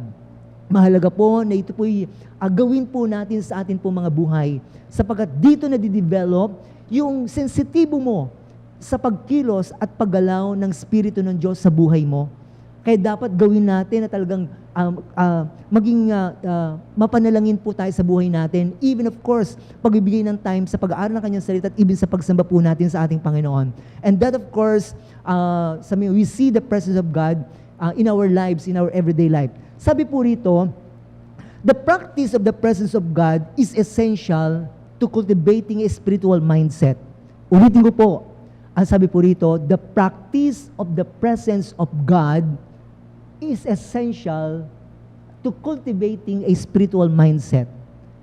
Mahalaga po na ito po'y gawin po natin sa atin po mga buhay sapagkat dito na didevelop yung sensitibo mo sa pagkilos at paggalaw ng Espiritu ng Diyos sa buhay mo. Kaya dapat gawin natin na talagang maging mapanalangin po tayo sa buhay natin. Even of course, pagbibigay ng time sa pag-aaral ng kanyang salita at even sa pagsamba po natin sa ating Panginoon. And that of course, we see the presence of God in our lives, in our everyday life. Sabi po rito, the practice of the presence of God is essential to cultivating a spiritual mindset. Ulitin ko po, ang sabi po rito, the practice of the presence of God is essential to cultivating a spiritual mindset.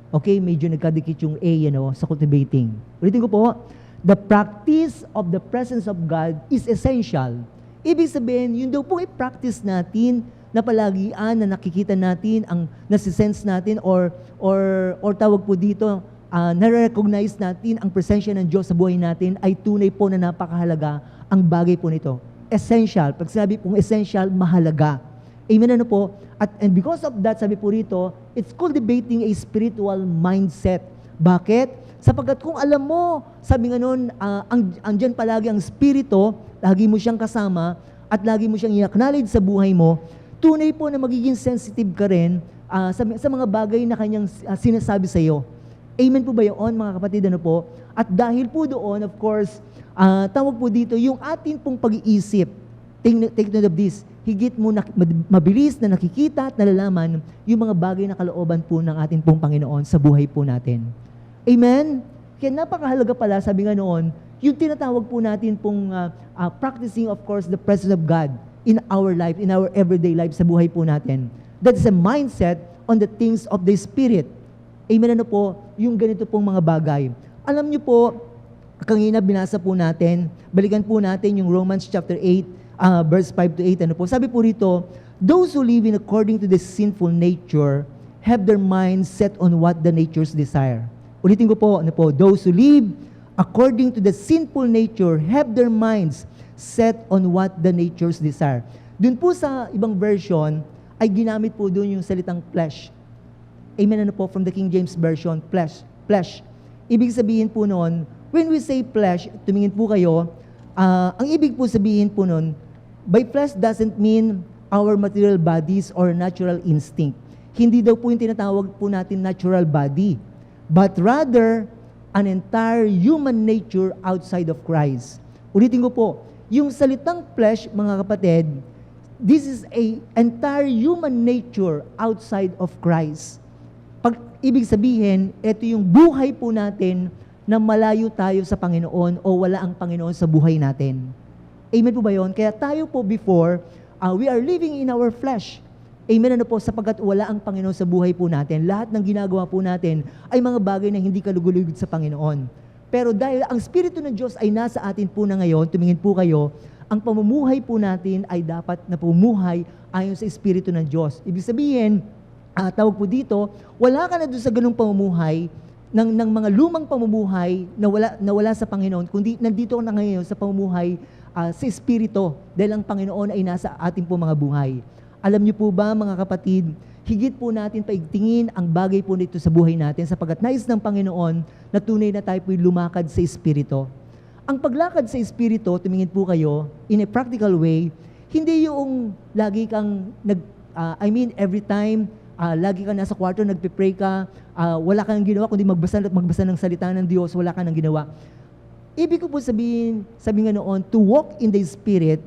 Okay, medyo nagkadikit yung A, sa cultivating. Ulitin ko po, the practice of the presence of God is essential. Ibig sabihin, yun daw po i-practice natin na palagian na nakikita natin, ang nasisense natin, or tawag po dito, na-recognize natin ang presensya ng Diyos sa buhay natin ay tunay po na napakahalaga ang bagay po nito. Essential. Pag sinabi pong essential, mahalaga. Amen, ano po? And because of that, sabi po rito, it's cultivating a spiritual mindset. Bakit? Sapagkat kung alam mo, sabi nga nun, andyan palagi ang Espiritu, lagi mo siyang kasama, at lagi mo siyang i-acknowledge sa buhay mo, tunay po na magiging sensitive ka rin sa mga bagay na kanyang sinasabi sa iyo. Amen po ba yun, mga kapatid, ano po? At dahil po doon, of course, tawag po dito, yung ating pong pag-iisip, take note of this, higit mo mabilis na nakikita at nalalaman yung mga bagay na kalooban po ng ating pong Panginoon sa buhay po natin. Amen? Kaya napakahalaga pala, sabi nga noon, yung tinatawag po natin pong practicing, of course, the presence of God in our life, in our everyday life sa buhay po natin. That's a mindset on the things of the Spirit. Amen, ano po, yung ganito pong mga bagay. Alam niyo po, kanina binasa po natin, balikan po natin yung Romans chapter 8, verse 5 to 8, ano po. Sabi po rito, those who live in according to the sinful nature have their minds set on what the natures desire. Ulitin ko po, ano po, those who live according to the sinful nature have their minds set on what the natures desire. Dun po sa ibang version, ay ginamit po dun yung salitang flesh. Amen, ano po, from the King James Version, flesh. Flesh. Ibig sabihin po noon, when we say flesh, tumingin po kayo, ang ibig po sabihin po noon, by flesh doesn't mean our material bodies or natural instinct. Hindi daw po yung tinatawag po natin natural body, but rather, an entire human nature outside of Christ. Ulitin ko po, yung salitang flesh, mga kapatid, this is a entire human nature outside of Christ. Pag ibig sabihin, ito yung buhay po natin na malayo tayo sa Panginoon o wala ang Panginoon sa buhay natin. Amen po ba yun? Kaya tayo po before, we are living in our flesh. Amen, ano po, sapagkat wala ang Panginoon sa buhay po natin. Lahat ng ginagawa po natin ay mga bagay na hindi kalugulugod sa Panginoon. Pero dahil ang Espiritu ng Diyos ay nasa atin po na ngayon, tumingin po kayo, ang pamumuhay po natin ay dapat na pamumuhay ayon sa Espiritu ng Diyos. Ibig sabihin, tawag po dito, wala ka na doon sa ganung pamumuhay, ng mga lumang pamumuhay na wala sa Panginoon, kundi nandito na ngayon sa pamumuhay sa Espiritu, dahil ang Panginoon ay nasa ating po mga buhay. Alam niyo po ba, mga kapatid, higit po natin paigtingin ang bagay po nito sa buhay natin sapagkat nais ng Panginoon na tunay na tayo po'y lumakad sa Espiritu. Ang paglakad sa Espiritu, tumingin po kayo, in a practical way, hindi yung lagi kang every time, lagi ka nasa kwarto, nagpe-pray ka, wala kang ginawa, kundi magbasa ng salita ng Diyos, wala kang ginawa. Ibig ko po sabihin nga noon, to walk in the Spirit,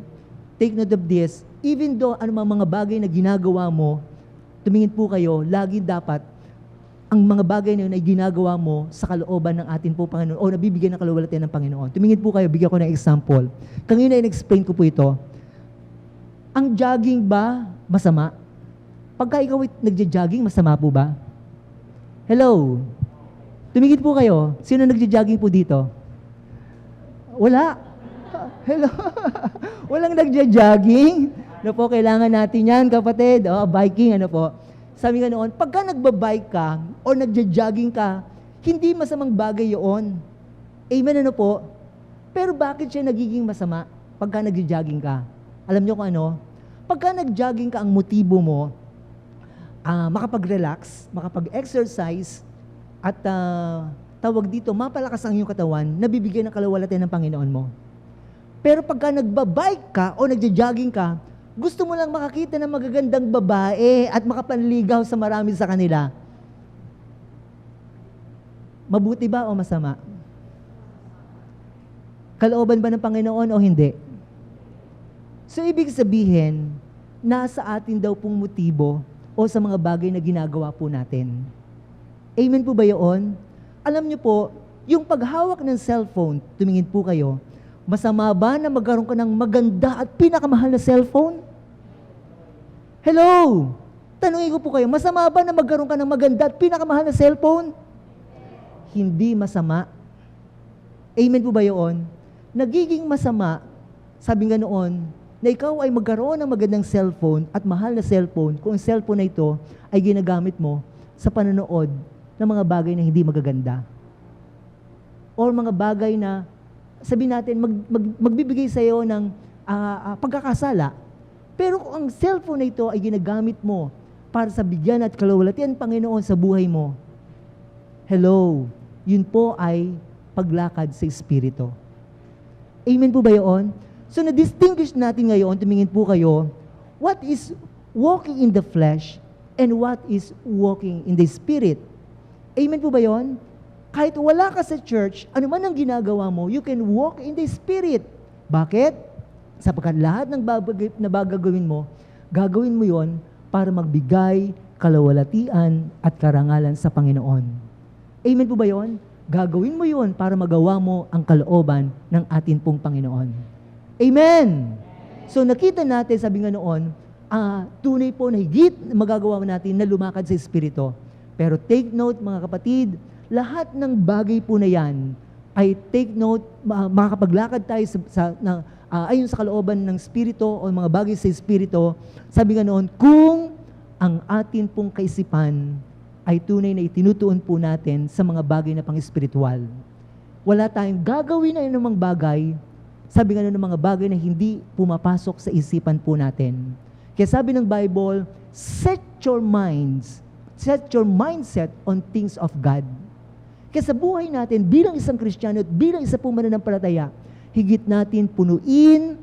take note of this, even though anumang mga bagay na ginagawa mo, tumingin po kayo, lagi dapat ang mga bagay na yun ay ginagawa mo sa kalooban ng atin po Panginoon o nabibigyan ng kalawalatian ng Panginoon. Tumingin po kayo, bigyan ko ng example. Kanina in-explain ko po ito. Ang jogging ba masama? Pagka ikaw nagja-jogging, masama po ba? Hello? Tumingin po kayo, sino nagja-jogging po dito? Wala. Hello? Walang nagja-jogging? Ano po, kailangan natin yan, kapatid. Biking, ano po. Sabi nga noon, pagka nagbabike ka o nagja-jogging ka, hindi masamang bagay yun. Amen, ano po? Pero bakit siya nagiging masama pagka nagja-jogging ka? Alam niyo kung ano? Pagka nag-jogging ka, ang motibo mo, makapag-relax, makapag-exercise, at tawag dito, mapalakas ang iyong katawan, nabibigyan ng kalawalatian ng Panginoon mo. Pero pagka nagbabike ka o nagja-jogging ka, gusto mo lang makakita ng magagandang babae at makapanligaw sa marami sa kanila. Mabuti ba o masama? Kalooban ba ng Panginoon o hindi? So, ibig sabihin, nasa atin daw pong motibo o sa mga bagay na ginagawa po natin. Amen po ba yun? Alam niyo po, yung paghawak ng cellphone, tumingin po kayo, masama ba na magkaroon ka ng maganda at pinakamahal na cellphone? Hello? Tanungin ko po kayo, masama ba na magkaroon ka ng maganda at pinakamahal na cellphone? Hindi masama. Amen po ba yun? Nagiging masama, sabi nga noon, na ikaw ay magkaroon ng magandang cellphone at mahal na cellphone kung ang cellphone na ito ay ginagamit mo sa panonood ng mga bagay na hindi magaganda. Or mga bagay na, sabihin natin, magbibigay sa iyo ng pagkakasala. Pero kung ang cellphone na ito ay ginagamit mo para sa bigyan at kalawalatian ng Panginoon sa buhay mo, hello, yun po ay paglakad sa Espiritu. Amen po ba yun? So, na-distinguish natin ngayon, tumingin po kayo, what is walking in the flesh and what is walking in the Spirit. Amen po ba yun? Kahit wala ka sa church, ano man ang ginagawa mo, you can walk in the Spirit. Bakit? Sapagkat lahat ng gagawin mo yon para magbigay kalawalatian at karangalan sa Panginoon. Amen po ba yun? Gagawin mo yon para magawa mo ang kalooban ng atin pong Panginoon. Amen! So nakita natin, sabi nga noon, tunay po na higit magagawa natin na lumakad sa Espiritu. Pero take note mga kapatid, lahat ng bagay po na yan ay take note, makakapaglakad tayo ayon sa kalooban ng Espiritu o mga bagay sa Espiritu, sabi nga noon, kung ang atin pong kaisipan ay tunay na itinutuon po natin sa mga bagay na pang-espiritual. Wala tayong gagawin na anumang bagay, sabi nga noon ng mga bagay na hindi pumapasok sa isipan po natin. Kaya sabi ng Bible, set your mindset on things of God. Kaya sa buhay natin, bilang isang Kristiyano at bilang isa pong mananampalataya, higit natin punuin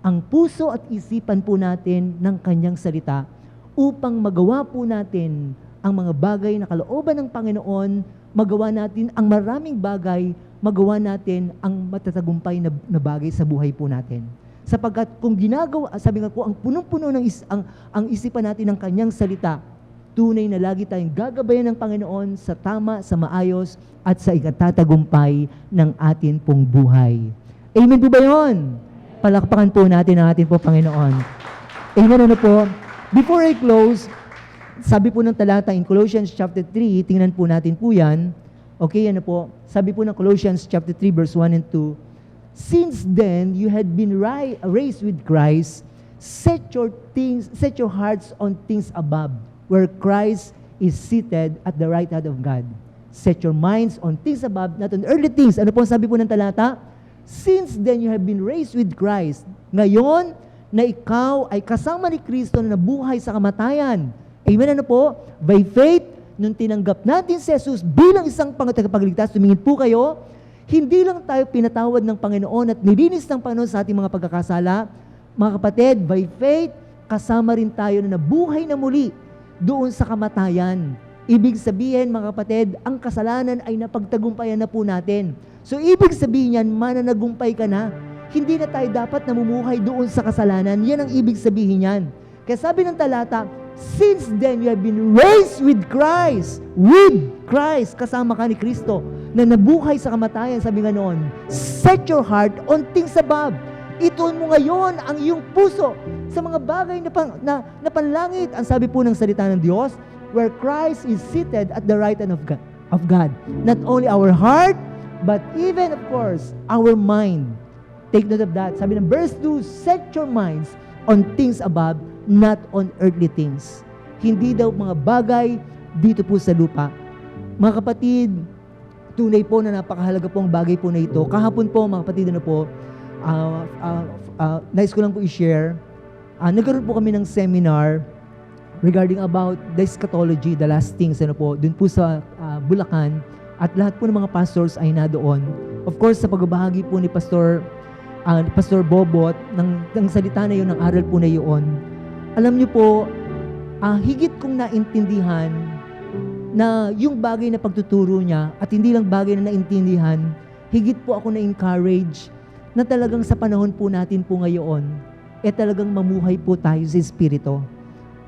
ang puso at isipan po natin ng Kanyang salita upang magawa po natin ang mga bagay na kalooban ng Panginoon, magawa natin ang maraming bagay, magawa natin ang matatagumpay na bagay sa buhay po natin. Sapagkat kung ginagawa, sabi nga po, ang punong-puno ng ang isipan natin ng Kanyang salita, tunay na lagi tayong gagabayan ng Panginoon sa tama, sa maayos, at sa ikatatagumpay ng atin pong buhay. Amen po ba yun? Palakpakan po natin ang atin po Panginoon. Amen, ano po? Before I close, sabi po ng talata in Colossians chapter 3, tingnan po natin po yan. Okay, ano po? Sabi po ng Colossians chapter 3, verse 1 and 2, since then you had been raised with Christ, set your hearts on things above, where Christ is seated at the right hand of God. Set your minds on things above, not on earthly things. Ano po ang sabi po ng talata? Since then you have been raised with Christ. Ngayon na ikaw ay kasama ni Kristo na nabuhay sa kamatayan. Amen, ano po? By faith, nung tinanggap natin si Jesus bilang isang tagapagligtas, tumingin po kayo, hindi lang tayo pinatawad ng Panginoon at nilinis ng Panginoon sa ating mga pagkakasala. Mga kapatid, by faith, kasama rin tayo na nabuhay na muli doon sa kamatayan. Ibig sabihin, mga kapatid, ang kasalanan ay napagtagumpayan na po natin. So, ibig sabihin yan, mananagumpay ka na. Hindi na tayo dapat namumuhay doon sa kasalanan. Yan ang ibig sabihin yan. Kaya sabi ng talata, since then you have been raised with Christ. With Christ, kasama ka ni Kristo, na nabuhay sa kamatayan. Sabi nga noon, set your heart on things above. Ituon mo ngayon ang iyong puso sa mga bagay na panlangit. Ang sabi po ng salita ng Diyos, where Christ is seated at the right hand of God. Not only our heart, but even, of course, our mind. Take note of that. Sabi ng verse 2, set your minds on things above, not on earthly things. Hindi daw mga bagay dito po sa lupa. Mga kapatid, tunay po na napakahalaga pong bagay po na ito. Kahapon po, mga kapatid, ano po, nais ko lang po i-share. Nagkaroon po kami ng seminar regarding about the eschatology, the last things, ano po, dun po sa Bulacan, at lahat po ng mga pastors ay nadoon. Of course, sa pagbabahagi po ni Pastor Bobot ng salita na yun, ng aral po na yun, alam niyo po, higit kong naintindihan na yung bagay na pagtuturo niya, at hindi lang bagay na naintindihan, higit po ako na-encourage na talagang sa panahon po natin po ngayon, talagang mamuhay po tayo sa Espiritu.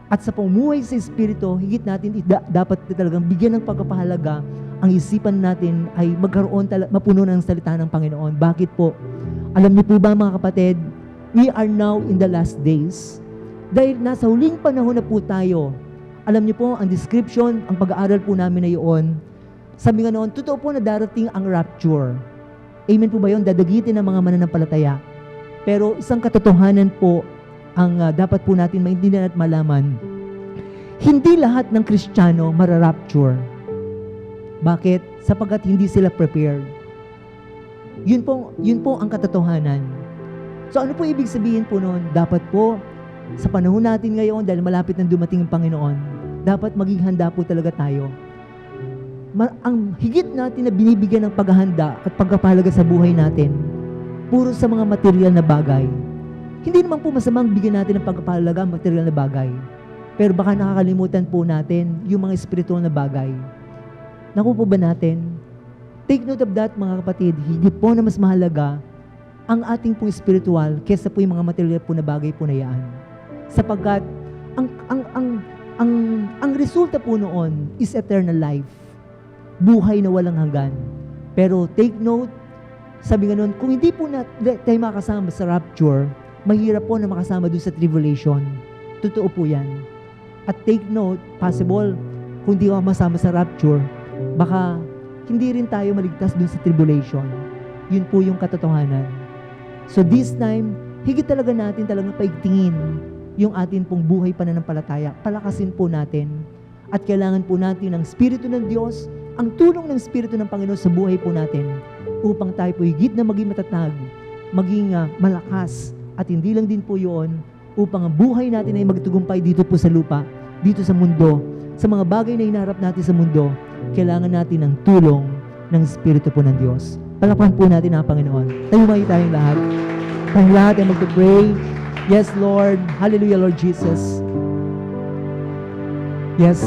At sa pumuhay sa Espiritu, higit natin dapat talagang bigyan ng pagpapahalaga ang isipan natin ay magkaroon mapuno ng salita ng Panginoon. Bakit po? Alam niyo po ba mga kapatid, we are now in the last days. Dahil nasa huling panahon na po tayo, alam niyo po, ang description, ang pag-aaral po namin na yun, sabi nga noon, totoo po na darating ang rapture. Amen po ba yun? Dadagitin ng mga mananampalataya. Pero isang katotohanan po ang dapat po natin maintindihan at malaman. Hindi lahat ng Kristiyano mararapture. Bakit? Sapagkat hindi sila prepared. Yun po ang katotohanan. So ano po ibig sabihin po noon? Dapat po, sa panahon natin ngayon, dahil malapit nang dumating ang Panginoon, dapat maging handa po talaga tayo. Ang higit natin na binibigyan ng paghahanda at pagpapahalaga sa buhay natin, puro sa mga material na bagay. Hindi naman po masamang bigyan natin ng pagpapahalaga ang material na bagay. Pero baka nakakalimutan po natin yung mga espiritual na bagay. Naku po ba natin? Take note of that, mga kapatid. Higit po na mas mahalaga ang ating pong spiritual kesa po yung mga material po na bagay po na yan. Sapagkat ang resulta po noon is eternal life. Buhay na walang hanggan. Pero take note, sabi nga noon, kung hindi po tayo makasama sa rapture, mahirap po na makasama doon sa tribulation. Totoo po yan. At take note, possible, kung hindi ka masama sa rapture, baka hindi rin tayo maligtas doon sa tribulation. Yun po yung katotohanan. So this time, higit talaga natin talagang paigtingin yung atin pong buhay pananampalataya. Palakasin po natin. At kailangan po natin ng Espiritu ng Diyos, ang tulong ng Espiritu ng Panginoon sa buhay po natin upang tayo po higit na maging matatag, maging malakas, at hindi lang din po yun, upang ang buhay natin ay magtagumpay dito po sa lupa, dito sa mundo, sa mga bagay na hinaharap natin sa mundo, kailangan natin ng tulong ng Espiritu po ng Diyos. Palakpakan po natin ang Panginoon. Tayo tayong lahat. Tayong lahat ay mag-pray. Yes, Lord. Hallelujah, Lord Jesus. Yes.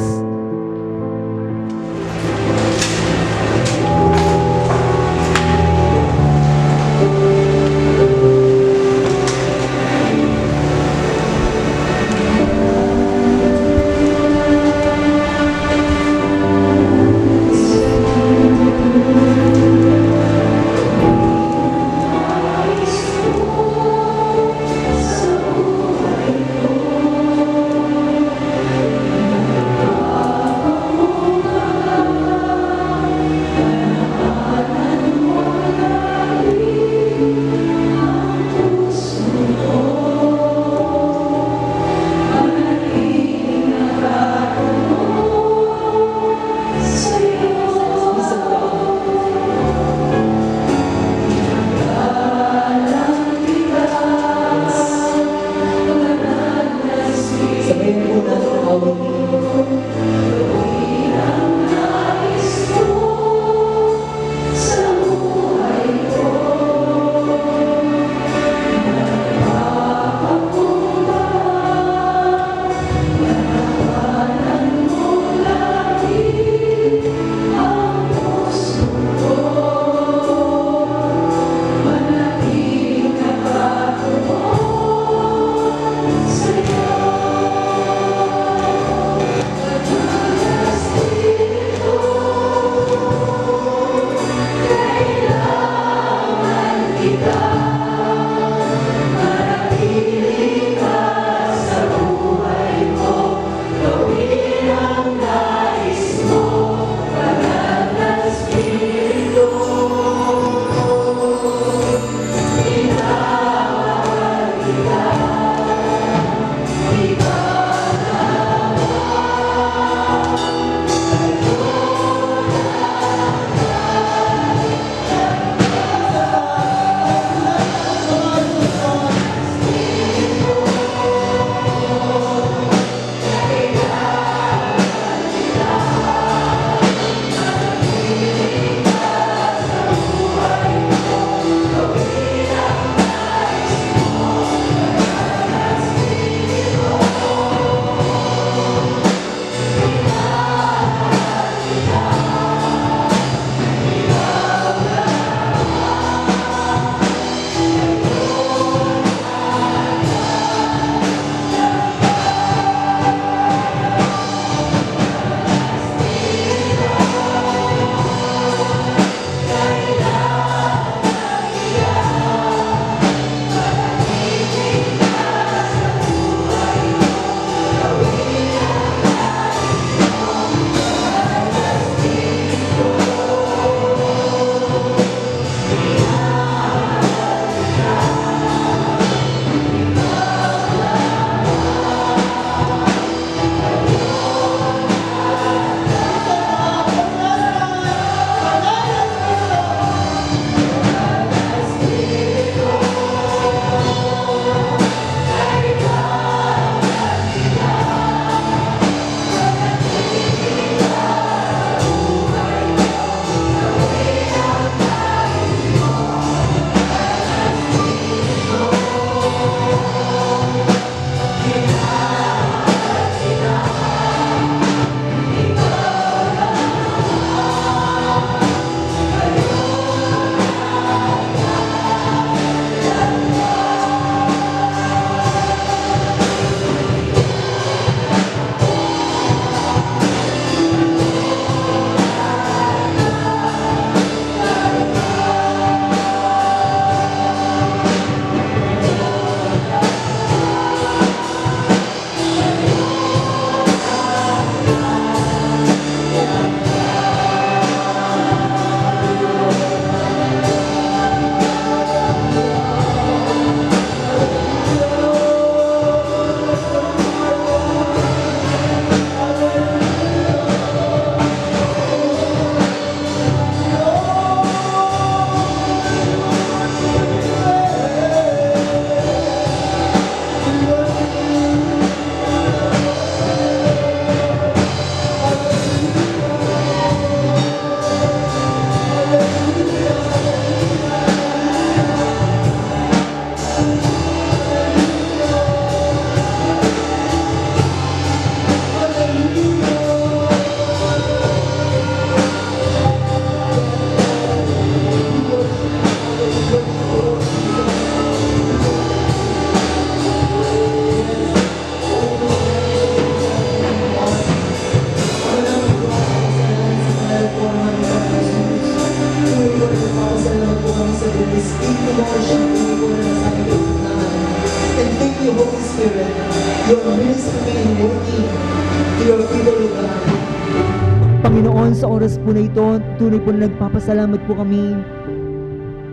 Panginoon, sa oras po na ito, tunay po na nagpapasalamat po kami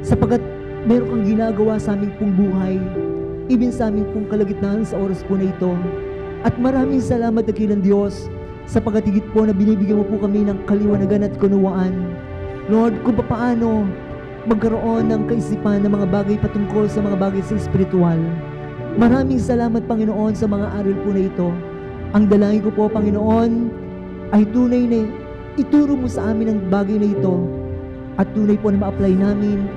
sapagkat meron kang ginagawa sa aming pong buhay, even sa aming pong kalagitnaan sa oras po na ito. At maraming salamat dakilang Diyos sapagkat higit po na binibigyan mo po kami ng kaliwanagan at kunawaan. Lord, kung paano magkaroon ng kaisipan ng mga bagay patungkol sa mga bagay sa espiritual. Maraming salamat, Panginoon, sa mga aral po na ito. Ang dalangin ko po, Panginoon, ay tunay na ituro mo sa amin ang bagay na ito at tunay po na ma-apply namin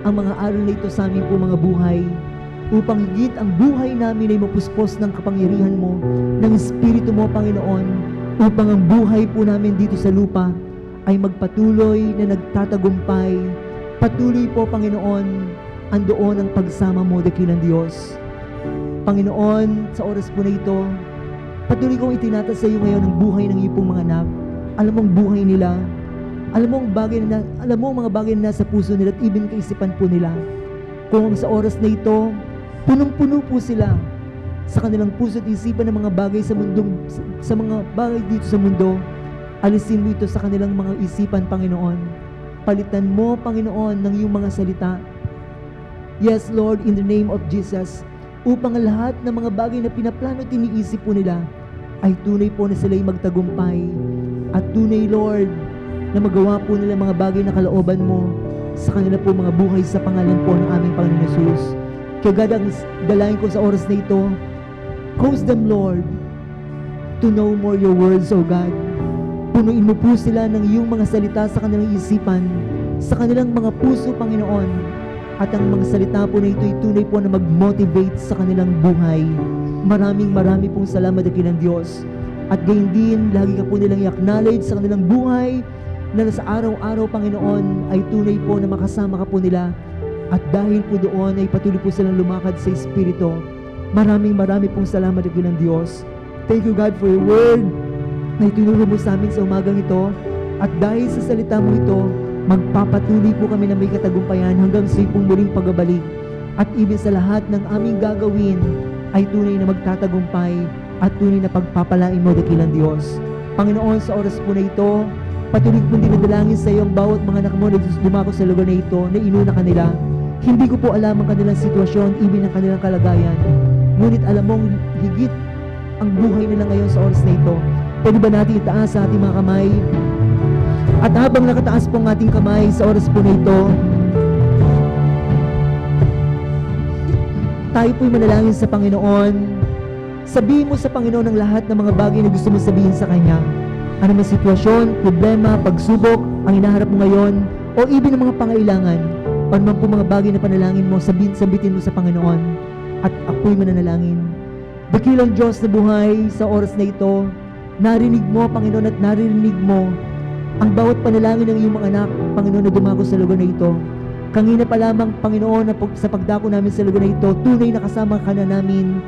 ang mga aral na ito sa aming po mga buhay upang higit ang buhay namin ay mapuspos ng kapangyarihan mo, ng Espiritu mo, Panginoon, upang ang buhay po namin dito sa lupa ay magpatuloy na nagtatagumpay. Patuloy po, Panginoon, andoon ang pagsama mo, dakilang Diyos. Panginoon, sa oras po na ito, patuloy kong itinata sa iyo ngayon ang buhay ng iyong mga anak. Alam mo ang buhay nila. Alam mo ang mga bagay na nasa puso nila at even kaisipan po nila. Kung sa oras na ito, punong-puno po sila sa kanilang puso at isipan ng mga bagay sa mga bagay dito sa mundo. Alisin mo ito sa kanilang mga isipan, Panginoon. Palitan mo, Panginoon, ng iyong mga salita. Yes, Lord, in the name of Jesus, upang ang lahat ng mga bagay na pinaplano at iniisip po nila ay tunay po na sila'y magtagumpay. At tunay, Lord, na magawa po nila mga bagay na kalooban mo sa kanila po mga buhay sa pangalan po ng aming Panginoon Jesus. Kaya God, ang dalayan ko sa oras na ito, cause them, Lord, to know more your words, O God. Punuin mo po sila ng iyong mga salita sa kanilang isipan, sa kanilang mga puso, Panginoon. At ang mga salita po na ito ay tunay po na mag-motivate sa kanilang buhay. Marami pong salamat dakilang Diyos. At gayon din, lagi ka po nilang i-acknowledge sa kanilang buhay na sa araw-araw, Panginoon, ay tunay po na makasama ka po nila. At dahil po doon ay patuloy po silang lumakad sa Espiritu. Marami pong salamat dakilang Diyos. Thank you, God, for your word na itinuro mo sa amin sa umagang ito. At dahil sa salita mo ito, magpapatuloy po kami na may katagumpayan hanggang sa iyong muling pagbabalik. At ibig sa lahat ng aming gagawin ay tunay na magtatagumpay at tunay na pagpapalain mo, dakilang Diyos. Panginoon, sa oras po na ito, patuloy po dinadalangin sa iyo ang bawat mga anak mo na dumako sa lugar na ito na inuna kanila. Hindi ko po alam ang kanilang sitwasyon, ibig ang kanilang kalagayan. Ngunit alam mong higit ang buhay nila ngayon sa oras na ito. Pwede ba natin itaas sa ating mga kamay? At habang nakataas po ang ating kamay sa oras po na ito, tayo po'y manalangin sa Panginoon. Sabihin mo sa Panginoon ang lahat ng mga bagay na gusto mo sabihin sa Kanya. Ano man sitwasyon, problema, pagsubok, ang hinaharap mo ngayon, o ibig ng mga pangailangan, ano man po mga bagay na panalangin mo, sabitin mo sa Panginoon. At ako'y mananalangin. Dakilang Diyos na buhay sa oras na ito, narinig mo, Panginoon, at naririnig mo ang bawat panalangin ng iyong mga anak, Panginoon, na dumako sa lugar na ito. Kanina pa lamang, Panginoon, na sa pagdako namin sa lugar na ito, tunay na kasama ka na namin.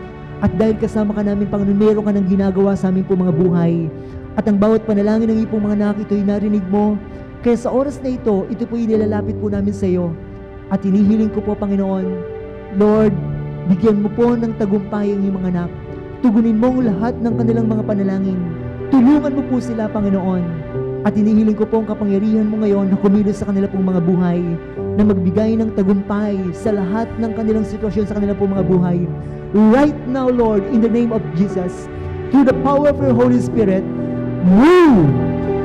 At dahil kasama ka namin, Panginoon, meron ka ng ginagawa sa amin po mga buhay. At ang bawat panalangin ng iyong mga anak, ito'y narinig mo. Kaya sa oras na ito po inilalapit po namin sa iyo. At inihiling ko po, Panginoon, Lord, bigyan mo po ng tagumpay ang iyong mga anak. Tugunin mo ang lahat ng kanilang mga panalangin. Tulungan mo po sila, Panginoon. At inihiling ko po ang kapangyarihan mo ngayon na kumilos sa kanila pong mga buhay, na magbigay ng tagumpay sa lahat ng kanilang sitwasyon sa kanila pong mga buhay. Right now, Lord, in the name of Jesus, through the power of your Holy Spirit, move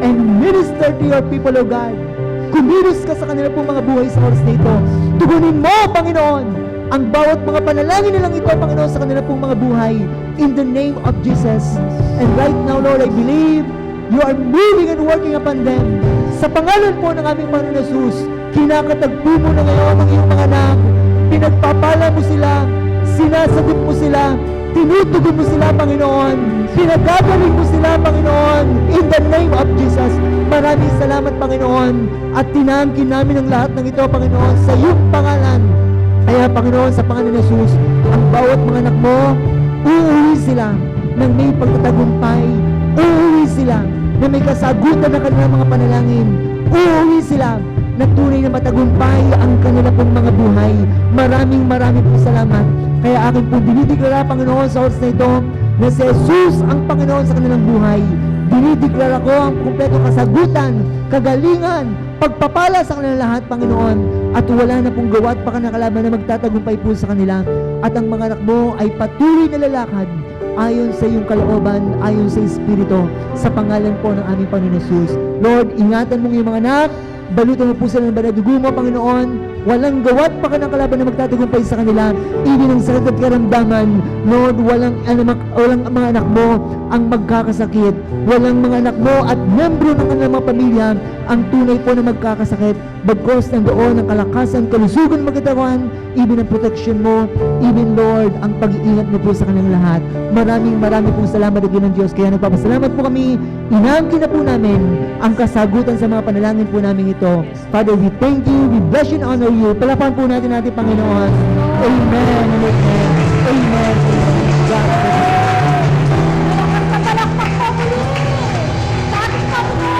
and minister to your people, O God. Kumilos ka sa kanila pong mga buhay sa oras na ito. Tugunin mo, Panginoon, ang bawat mga panalangin nilang ito, Panginoon, sa kanila pong mga buhay, in the name of Jesus. And right now, Lord, I believe you are moving and working upon them. Sa pangalan po ng aming Panginoon Jesus, kinakatagpo mo na ngayon ang iyong mga anak. Pinagpapala mo sila, sinasagot mo sila, tinutugon mo sila, Panginoon. Pinagagaling mo sila, Panginoon, in the name of Jesus. Maraming salamat, Panginoon. At tinaangkin namin ang lahat ng ito, Panginoon, sa iyong pangalan. Kaya, Panginoon, sa pangalan ng Jesus, ang bawat mga anak mo, uuwi sila ng may pagtatagumpay. Uuwi sila na may kasagutan ng kanilang mga panalangin. Uuwi sila na tunay na matagumpay ang kanila pong mga buhay. Maraming pong salamat. Kaya akin pong dinideklara, Panginoon, sa oras na ito, na si Jesus ang Panginoon sa kanilang buhay. Dinideklara ko ang kumpletong kasagutan, kagalingan, pagpapala sa kanilang lahat, Panginoon. At wala na pong gawa at pakanakalaban na magtatagumpay po sa kanila. At ang mga anak mo ay patuloy na lalakad ayon sa iyong kalooban, ayon sa Espiritu, sa pangalan po ng aming Panginoon Jesus. Lord, ingatan mo ang iyong mga anak, balutan mo po sila ng banal na dugo mo, Panginoon, Walang gawat pa ka ng kalaban na magtatagumpay sa kanila. Even ang sakit at karamdaman, Lord, walang mga anak mo ang magkakasakit. Walang mga anak mo at membro ng kanilang mga pamilya ang tunay po na magkakasakit. Bagkos nandoon ang kalakasan, kalusugan magkatawan, even ang protection mo, even Lord, ang pag-iingat mo po sa kanilang lahat. Maraming pong salamat ng Diyos. Kaya nagpapasalamat po kami. Inangkin na po namin ang kasagutan sa mga panalangin po namin ito. Father, we thank you, we bless you and honor you. Palapan po natin Panginoon. Amen and amen. Amen. God bless you. Palakpak po muli! Sa ating Panginoon!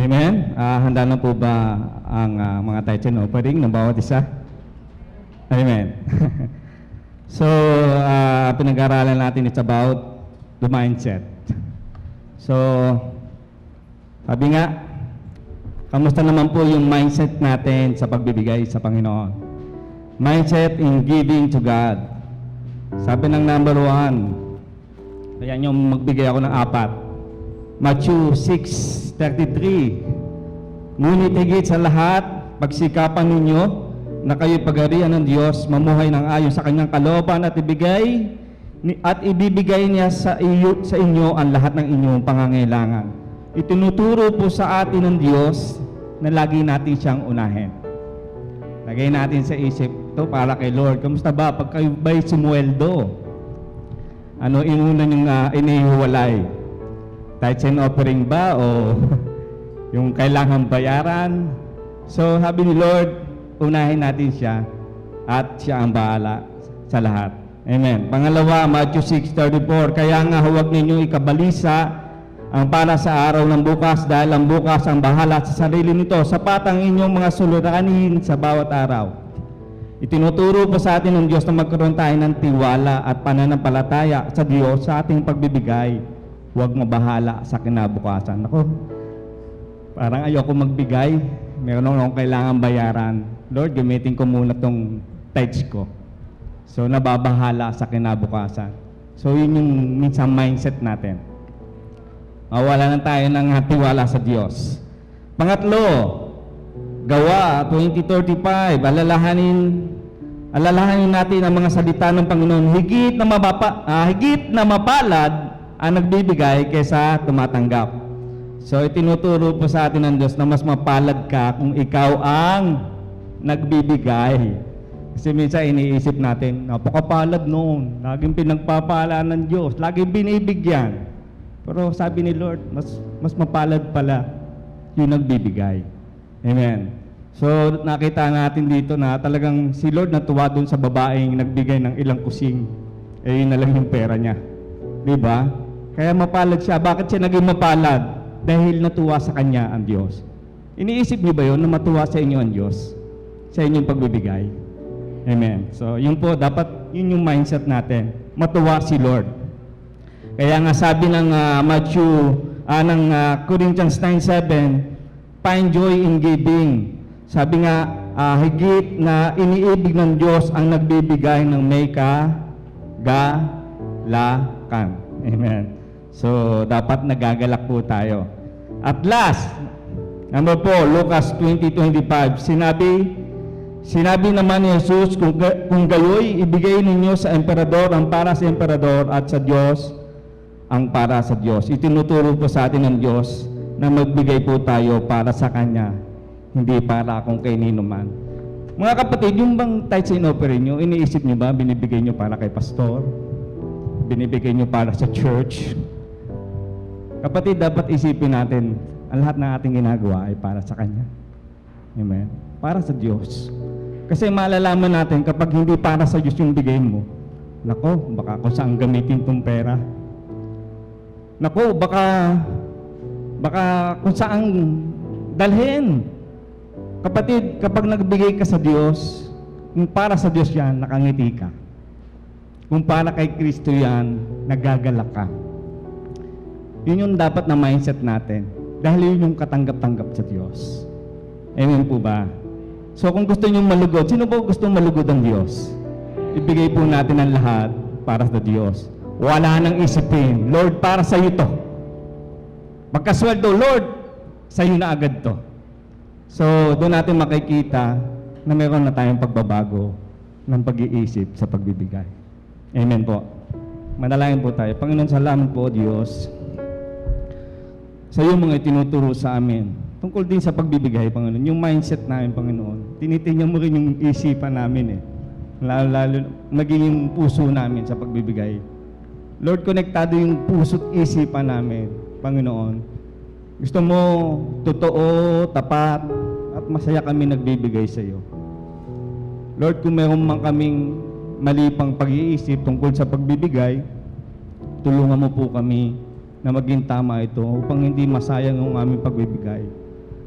Amen? Handa na po ba ang mga tithe and offering ng bawat isa? Amen. So, pinag-aralan natin it's about the mindset. So, sabi nga, kamusta naman po yung mindset natin sa pagbibigay sa Panginoon? Mindset in giving to God. Sabi ng number 1, ayan yung magbigay ako ng 4. Matthew 6:33. Ngunit higit sa lahat, pagsikapan ninyo na kayo'y pagarian ng Diyos, mamuhay ng ayon sa kanyang kalooban at ibibigay niya sa inyo ang lahat ng inyong pangangailangan. Itinuturo po sa atin ng Diyos na lagi natin siyang unahin. Lagay natin sa isip ito para kay Lord. Kamusta ba pag kayo ba'y sumweldo? Ano inuna yung inihiwalay? Tithes and offering ba o yung kailangan bayaran. So sabi ni Lord, unahin natin siya at siya ang bahala sa lahat. Amen. Pangalawa, Matthew 6:34, kaya nga huwag ninyong ikabalisa ang para sa araw ng bukas dahil ang bukas ang bahala sa sarili nito. Sapat ang inyong mga suliranin sa bawat araw. Itinuturo po sa atin ng Diyos na magkaroon tayo ng tiwala at pananampalataya sa Diyos sa ating pagbibigay. Huwag mabahala sa kinabukasan. Ako, parang ayoko magbigay. Meron akong kailangan bayaran. Lord, gamitin ko muna tong tithes ko. So, nababahala sa kinabukasan. So, yun yung minsan mindset natin. Mawala na tayo ng tiwala sa Diyos. Pangatlo, Gawa 20:35, alalahanin natin ang mga salita ng Panginoon. Higit na mapalad ang nagbibigay kaysa tumatanggap. So, itinuturo po sa atin ng Diyos na mas mapalad ka kung ikaw ang nagbibigay. Kasi minsan iniisip natin, napakapalad noon. Laging pinagpapala ng Diyos. Laging binibigyan. Pero sabi ni Lord, mas mapalad pala yung nagbibigay. Amen. So, nakita natin dito na talagang si Lord natuwa doon sa babaeng nagbigay ng ilang kusing. Yun na lang yung pera niya. Diba? Kaya mapalad siya. Bakit siya naging mapalad? Dahil natuwa sa kanya ang Diyos. Iniisip niyo ba yun na matuwa sa inyo ang Diyos? Sa inyong pagbibigay? Amen. So, yun po, dapat yun yung mindset natin. Matuwa si Lord. Kaya nga sabi ng Corinthians 9:7, find joy in giving. Sabi nga, higit na iniibig ng Diyos ang nagbibigay ng may kagalakan. Amen. So, dapat nagagalak po tayo. At last, number 4, Lucas 20:25, Sinabi naman ni Jesus, kung gayoy, ibigay ninyo sa emperador ang para sa emperador at sa Diyos ang para sa Diyos. Itinuturo po sa atin ng Diyos na magbigay po tayo para sa Kanya, hindi para kung kanino man. Mga kapatid, yung bang tithes and offering nyo, iniisip nyo ba, binibigay nyo para kay pastor? Binibigay nyo para sa church? Kapatid, dapat isipin natin, ang lahat ng ating ginagawa ay para sa Kanya. Amen? Para sa Diyos. Kasi malalaman natin kapag hindi para sa Diyos yung bigay mo, nako, baka kung saan gamitin tong pera. Nako, baka kung saan dalhin. Kapatid, kapag nagbigay ka sa Diyos, kung para sa Diyos yan, nakangiti ka. Kung para kay Kristo yan, nagagalak ka. Yun yung dapat na mindset natin. Dahil yun yung katanggap-tanggap sa Diyos. Amen po ba? So kung gusto nyo malugod, sino po gusto malugod ang Diyos? Ibigay po natin ang lahat para sa Diyos. Wala nang isipin, Lord, para sa iyo to. Magkasweldo, Lord, sa iyo na agad to. So, doon natin makikita na meron na tayong pagbabago ng pag-iisip sa pagbibigay. Amen po. Manalangin po tayo. Panginoon, salamat po, Diyos, sa iyo mga itinuturo sa amin. Tungkol din sa pagbibigay, Panginoon. Yung mindset namin, Panginoon. Tinitingnan mo rin yung isipan namin eh. Lalo maging yung puso namin sa pagbibigay. Lord, konektado yung puso't isipan namin, Panginoon. Gusto mo totoo, tapat, at masaya kami nagbibigay sa iyo. Lord, kung meron man kaming mali pang pag-iisip tungkol sa pagbibigay, tulungan mo po kami na maging tama ito upang hindi masayang ang aming pagbibigay.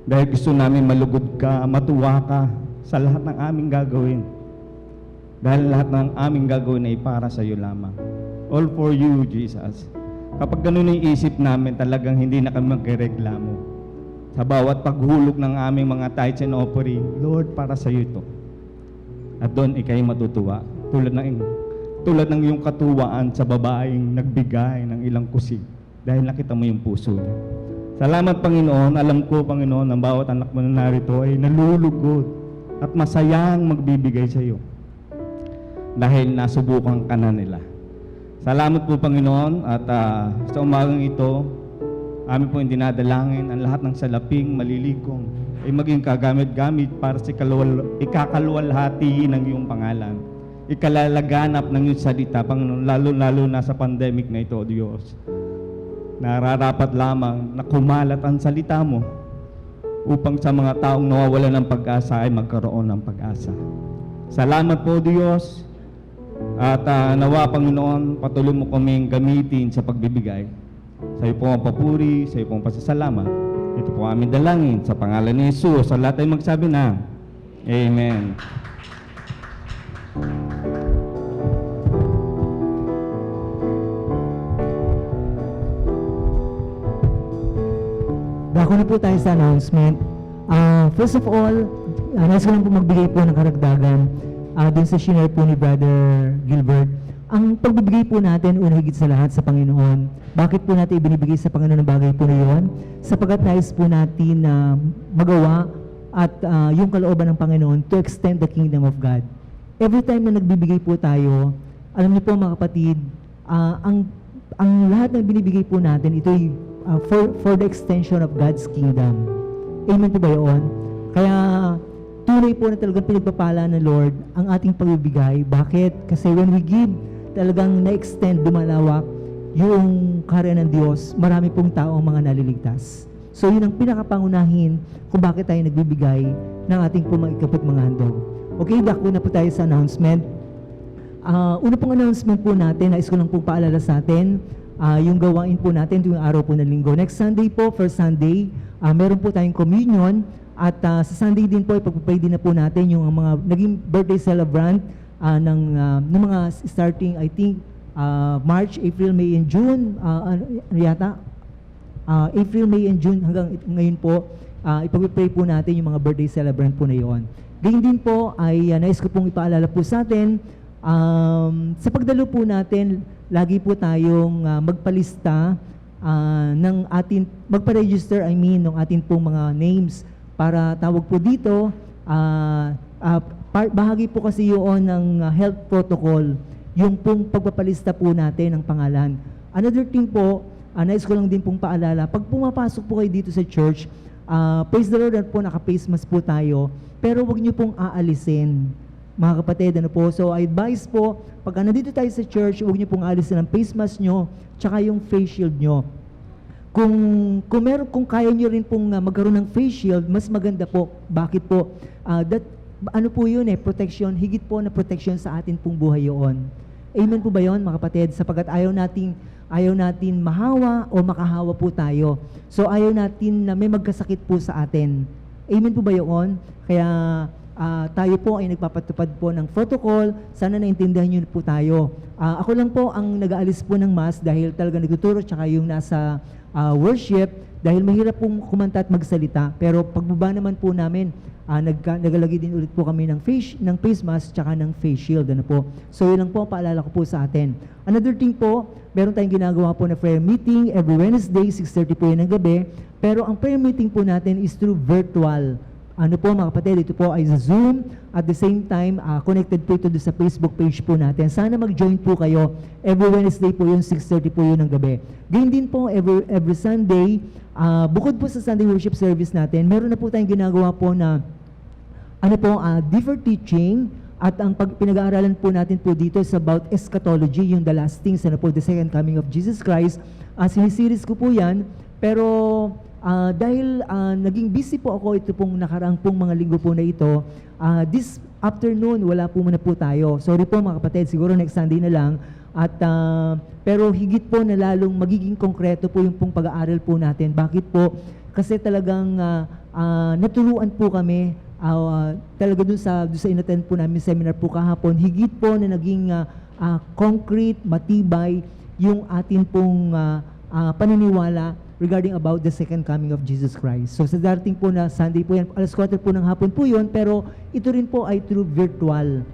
Dahil gusto namin malugod ka, matuwa ka sa lahat ng aming gagawin. Dahil lahat ng aming gagawin ay para sa iyo lamang. All for you, Jesus. Kapag ganun yung isip namin, talagang hindi na kami magreklamo. Sa bawat paghulog ng aming mga tithes and offering, Lord, para sa iyo ito. At doon ikay matutuwa. Tulad ng iyong katuwaan sa babaeng nagbigay ng ilang kusig. Dahil nakita mo yung puso niya. Salamat, Panginoon. Alam ko, Panginoon, ang bawat anak mo na narito ay nalulugod at masayang magbibigay sa iyo. Dahil nasubukan ka na nila. Salamat po, Panginoon, at sa umagang ito, amin po yung dinadalangin ang lahat ng salaping malilikong ay maging kagamit-gamit para sa ikakaluwalhati ng iyong pangalan. Ikalalaganap ng iyong salita, Panginoon, lalo-lalo na sa pandemic na ito, Diyos. Nararapat lamang na kumalat ang salita mo upang sa mga taong nawawalan ng pag-asa ay magkaroon ng pag-asa. Salamat po Diyos at nawa Panginoon patuloy mo kaming gamitin sa pagbibigay. Sa iyo po ang papuri, sa iyo po ang pasasalamat. Ito po aming dalangin sa pangalan ni Jesus. Sa lahat ay magsabi na, Amen. Dako na po tayo sa announcement. First of all, nais ko lang po magbigay po ng karagdagan dun sa shinare po ni Brother Gilbert. Ang pagbibigay po natin, una higit sa lahat sa Panginoon. Bakit po natin ibinibigay sa Panginoon ang bagay po na yun? Sapagat nais po natin na magawa at yung kalooban ng Panginoon to extend the kingdom of God. Every time na nagbibigay po tayo, alam niyo po mga kapatid, ang lahat ng binibigay po natin, ito ay for the extension of God's kingdom. Amen po ba yun? Kaya tunay po na talagang pinagpapala ng Lord ang ating pagbibigay. Bakit? Kasi when we give, talagang na-extend, dumalawak yung karya ng Diyos, marami pong tao ang mga naliligtas. So yun ang pinakapangunahin kung bakit tayo nagbibigay ng ating po mga ikapot mga handog. Okay, dako na po tayo sa announcement. Una pong announcement po natin, nais ko lang pong paalala sa atin, yung gawain po natin tuwing araw po ng linggo. Next Sunday po, first Sunday, meron po tayong communion at sa Sunday din po, ipagpapray din na po natin yung mga naging birthday celebrant ng mga starting, I think, March, April, May, and June, April, May, and June hanggang ngayon po, ipagpapray po natin yung mga birthday celebrant po na yon. Ganyan din po ay nais ko pong ipaalala po sa atin, sa pagdalo po natin, lagi po tayong magpalista ng atin, magpa-register, ng atin pong mga names para tawag po dito. Bahagi po kasi yun ng health protocol, yung pong pagpapalista po natin ng pangalan. Another thing po, nais ko lang din pong paalala, pag pumapasok po kayo dito sa church, praise the Lord po, naka-face mask po tayo, pero huwag niyo pong aalisin. Mga kapatid, so I advise po, pag nandito tayo sa church, huwag niyo pong alisin ang face mask nyo, tsaka yung face shield nyo. Kung kaya niyo rin pong magkaroon ng face shield, mas maganda po. Bakit po? Ano po yun protection, higit po na protection sa atin pong buhay yun. Amen po ba yun, mga kapatid? Sapagat ayaw natin mahawa o makahawa po tayo. So ayaw natin na may magkasakit po sa atin. Amen po ba yun? Kaya tayo po ay nagpapatupad po ng protocol. Sana naintindihan niyo po tayo. Ako lang po ang nag-aalis po ng mass dahil talaga nagtuturo, tsaka yung nasa worship, dahil mahirap pong kumanta at magsalita. Pero pagbaba naman po namin, nagalagay din ulit po kami ng face mask tsaka ng face shield. So yun lang po, paalala ko po sa atin. Another thing po, meron tayong ginagawa po na prayer meeting every Wednesday, 6:30 po yun ng gabi. Pero ang prayer meeting po natin is through virtual. Mga kapatid, ito po ay sa Zoom. At the same time, connected po ito sa Facebook page po natin. Sana mag-join po kayo. Every Wednesday po yun, 6:30 po yun ng gabi. Ganyan din po, every Sunday, bukod po sa Sunday worship service natin, meron na po tayong ginagawa po na different teaching. At ang pinag-aaralan po natin po dito is about eschatology, yung the last things, the second coming of Jesus Christ. Sinisiris ko po yan, pero dahil naging busy po ako ito pong nakaraang pong mga linggo po na ito, this afternoon wala po muna po tayo. Sorry po mga kapatid, siguro next Sunday na lang. At pero higit po na lalong magiging konkreto po yung pong pag-aaral po natin. Bakit po? Kasi talagang naturuan po kami talaga dun sa inattend po namin seminar po kahapon. Higit po na naging concrete, matibay yung atin pong paniniwala regarding about the second coming of Jesus Christ. So sa darating po na Sunday po yan, 4:00 po ng hapon po yun, pero ito rin po ay through virtual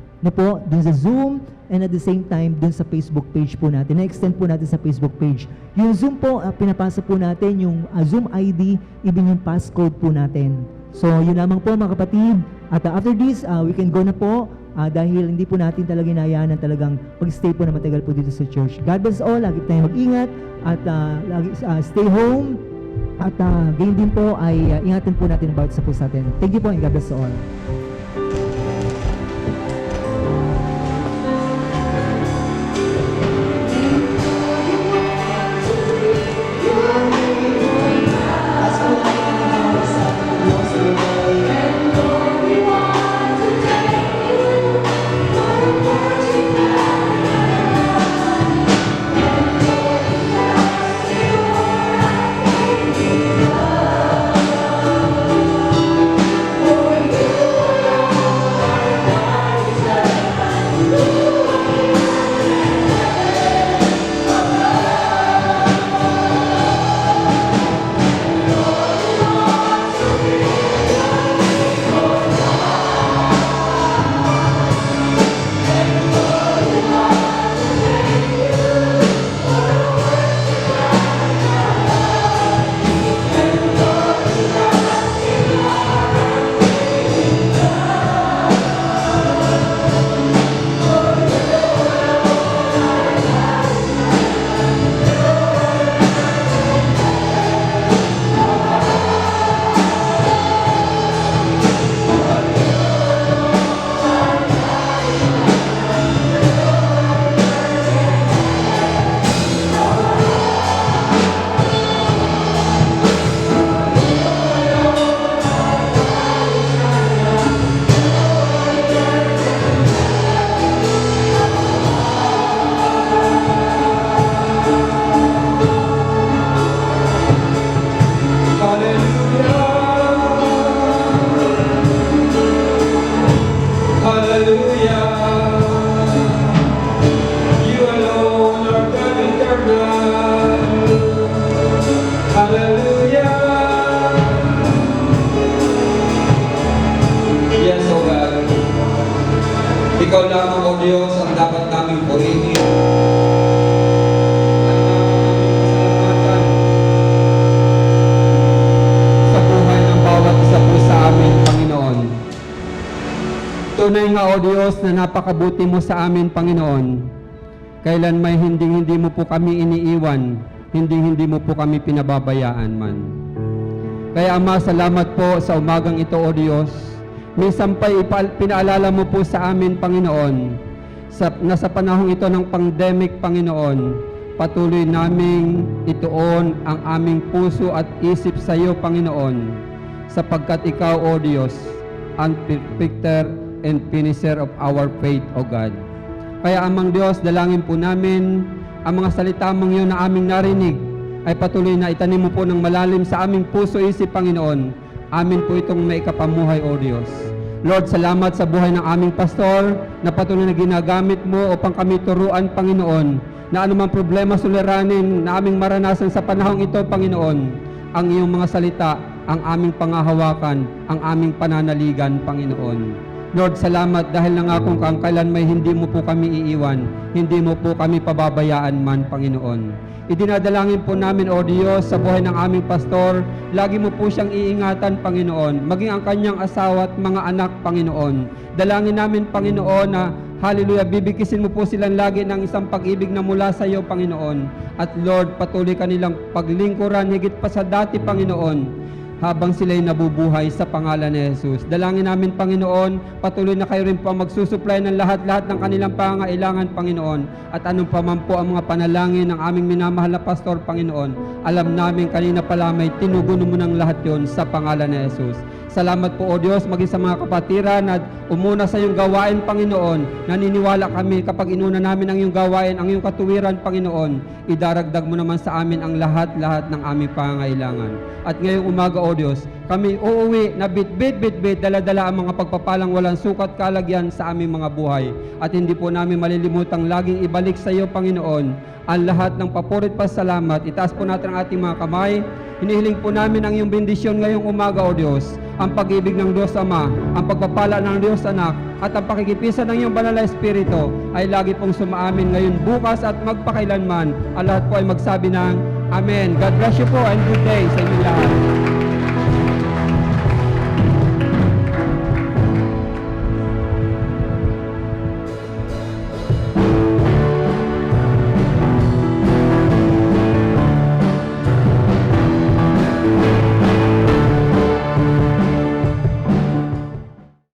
dun sa Zoom, and at the same time dun sa Facebook page po natin. Na-extend po natin sa Facebook page. Yung Zoom po, pinapasa po natin yung Zoom ID, even yung passcode po natin. So yun lamang po mga kapatid. At after this, we can go na po dahil hindi po natin talaga inayaan na talagang pag-stay po na matagal po dito sa church. God bless all. Lagi tayong mag-ingat at lagi, stay home. At ganyan din po ay ingatan po natin about sa po sa atin. Thank you po and God bless all. As po natin ang mga sa Diyos, nga, O Diyos, na napakabuti mo sa amin, Panginoon. Kailan may hindi mo po kami iniiwan, hindi mo po kami pinababayaan man. Kaya Ama, salamat po sa umagang ito, O Diyos. Minsan pa pinaalala mo po sa amin, Panginoon, na sa panahong ito ng pandemic, Panginoon, patuloy naming ituon ang aming puso at isip sa iyo, Panginoon, sapagkat Ikaw, O Diyos, ang perfecter and finisher of our faith, O God. Kaya Amang Diyos, dalangin po namin ang mga salita mong yun na aming narinig ay patuloy na itanim mo po ng malalim sa aming puso, isip, Panginoon. Amin po itong maikapamuhay, O Diyos. Lord, salamat sa buhay ng aming pastor na patuloy na ginagamit mo upang kami turuan, Panginoon, na anumang problema suliranin na aming maranasan sa panahong ito, Panginoon, ang iyong mga salita, ang aming pangahawakan, ang aming pananaligan, Panginoon. Lord, salamat dahil nangakong kang kailan may hindi mo po kami iiwan, hindi mo po kami pababayaan man, Panginoon. Idinadalangin po namin, O Diyos, sa buhay ng aming pastor, lagi mo po siyang iingatan, Panginoon, maging ang kanyang asawa at mga anak, Panginoon. Dalangin namin, Panginoon, na hallelujah, bibikisin mo po silang lagi ng isang pag-ibig na mula sa iyo, Panginoon. At Lord, patuloy kanilang paglingkuran, higit pa sa dati, Panginoon, habang sila'y nabubuhay sa pangalan ni Jesus. Dalangin namin, Panginoon, patuloy na kayo rin po magsusupply ng lahat-lahat ng kanilang pangangailangan, Panginoon. At anong pa man po ang mga panalangin ng aming minamahal na pastor, Panginoon, alam namin kanina pala may tinugon mo ng lahat yon sa pangalan ni Jesus. Salamat po, O Diyos, maging sa mga kapatiran na umuna sa iyong gawain, Panginoon. Naniniwala kami kapag inuna namin ang iyong gawain, ang iyong katuwiran, Panginoon, idaragdag mo naman sa amin ang lahat-lahat ng aming pangangailangan. At ngayong umaga, O Diyos, kami uuwi na bit-bit, dala-dala ang mga pagpapalang walang sukat kalagyan sa aming mga buhay. At hindi po namin malilimutang laging ibalik sa iyo, Panginoon, ang lahat ng papurit pasalamat. Itaas po natin ang ating mga kamay. Hinihiling po namin ang iyong bendisyon ngayong umaga, O Diyos. Ang pag-ibig ng Diyos Ama, ang pagpapala ng Diyos Anak, at ang pakikipisan ng iyong banal na Espiritu ay lagi pong sumaamin ngayon, bukas at magpakailanman. Ang lahat po ay magsabi ng Amen. God bless you po and good day sa inyo lahat.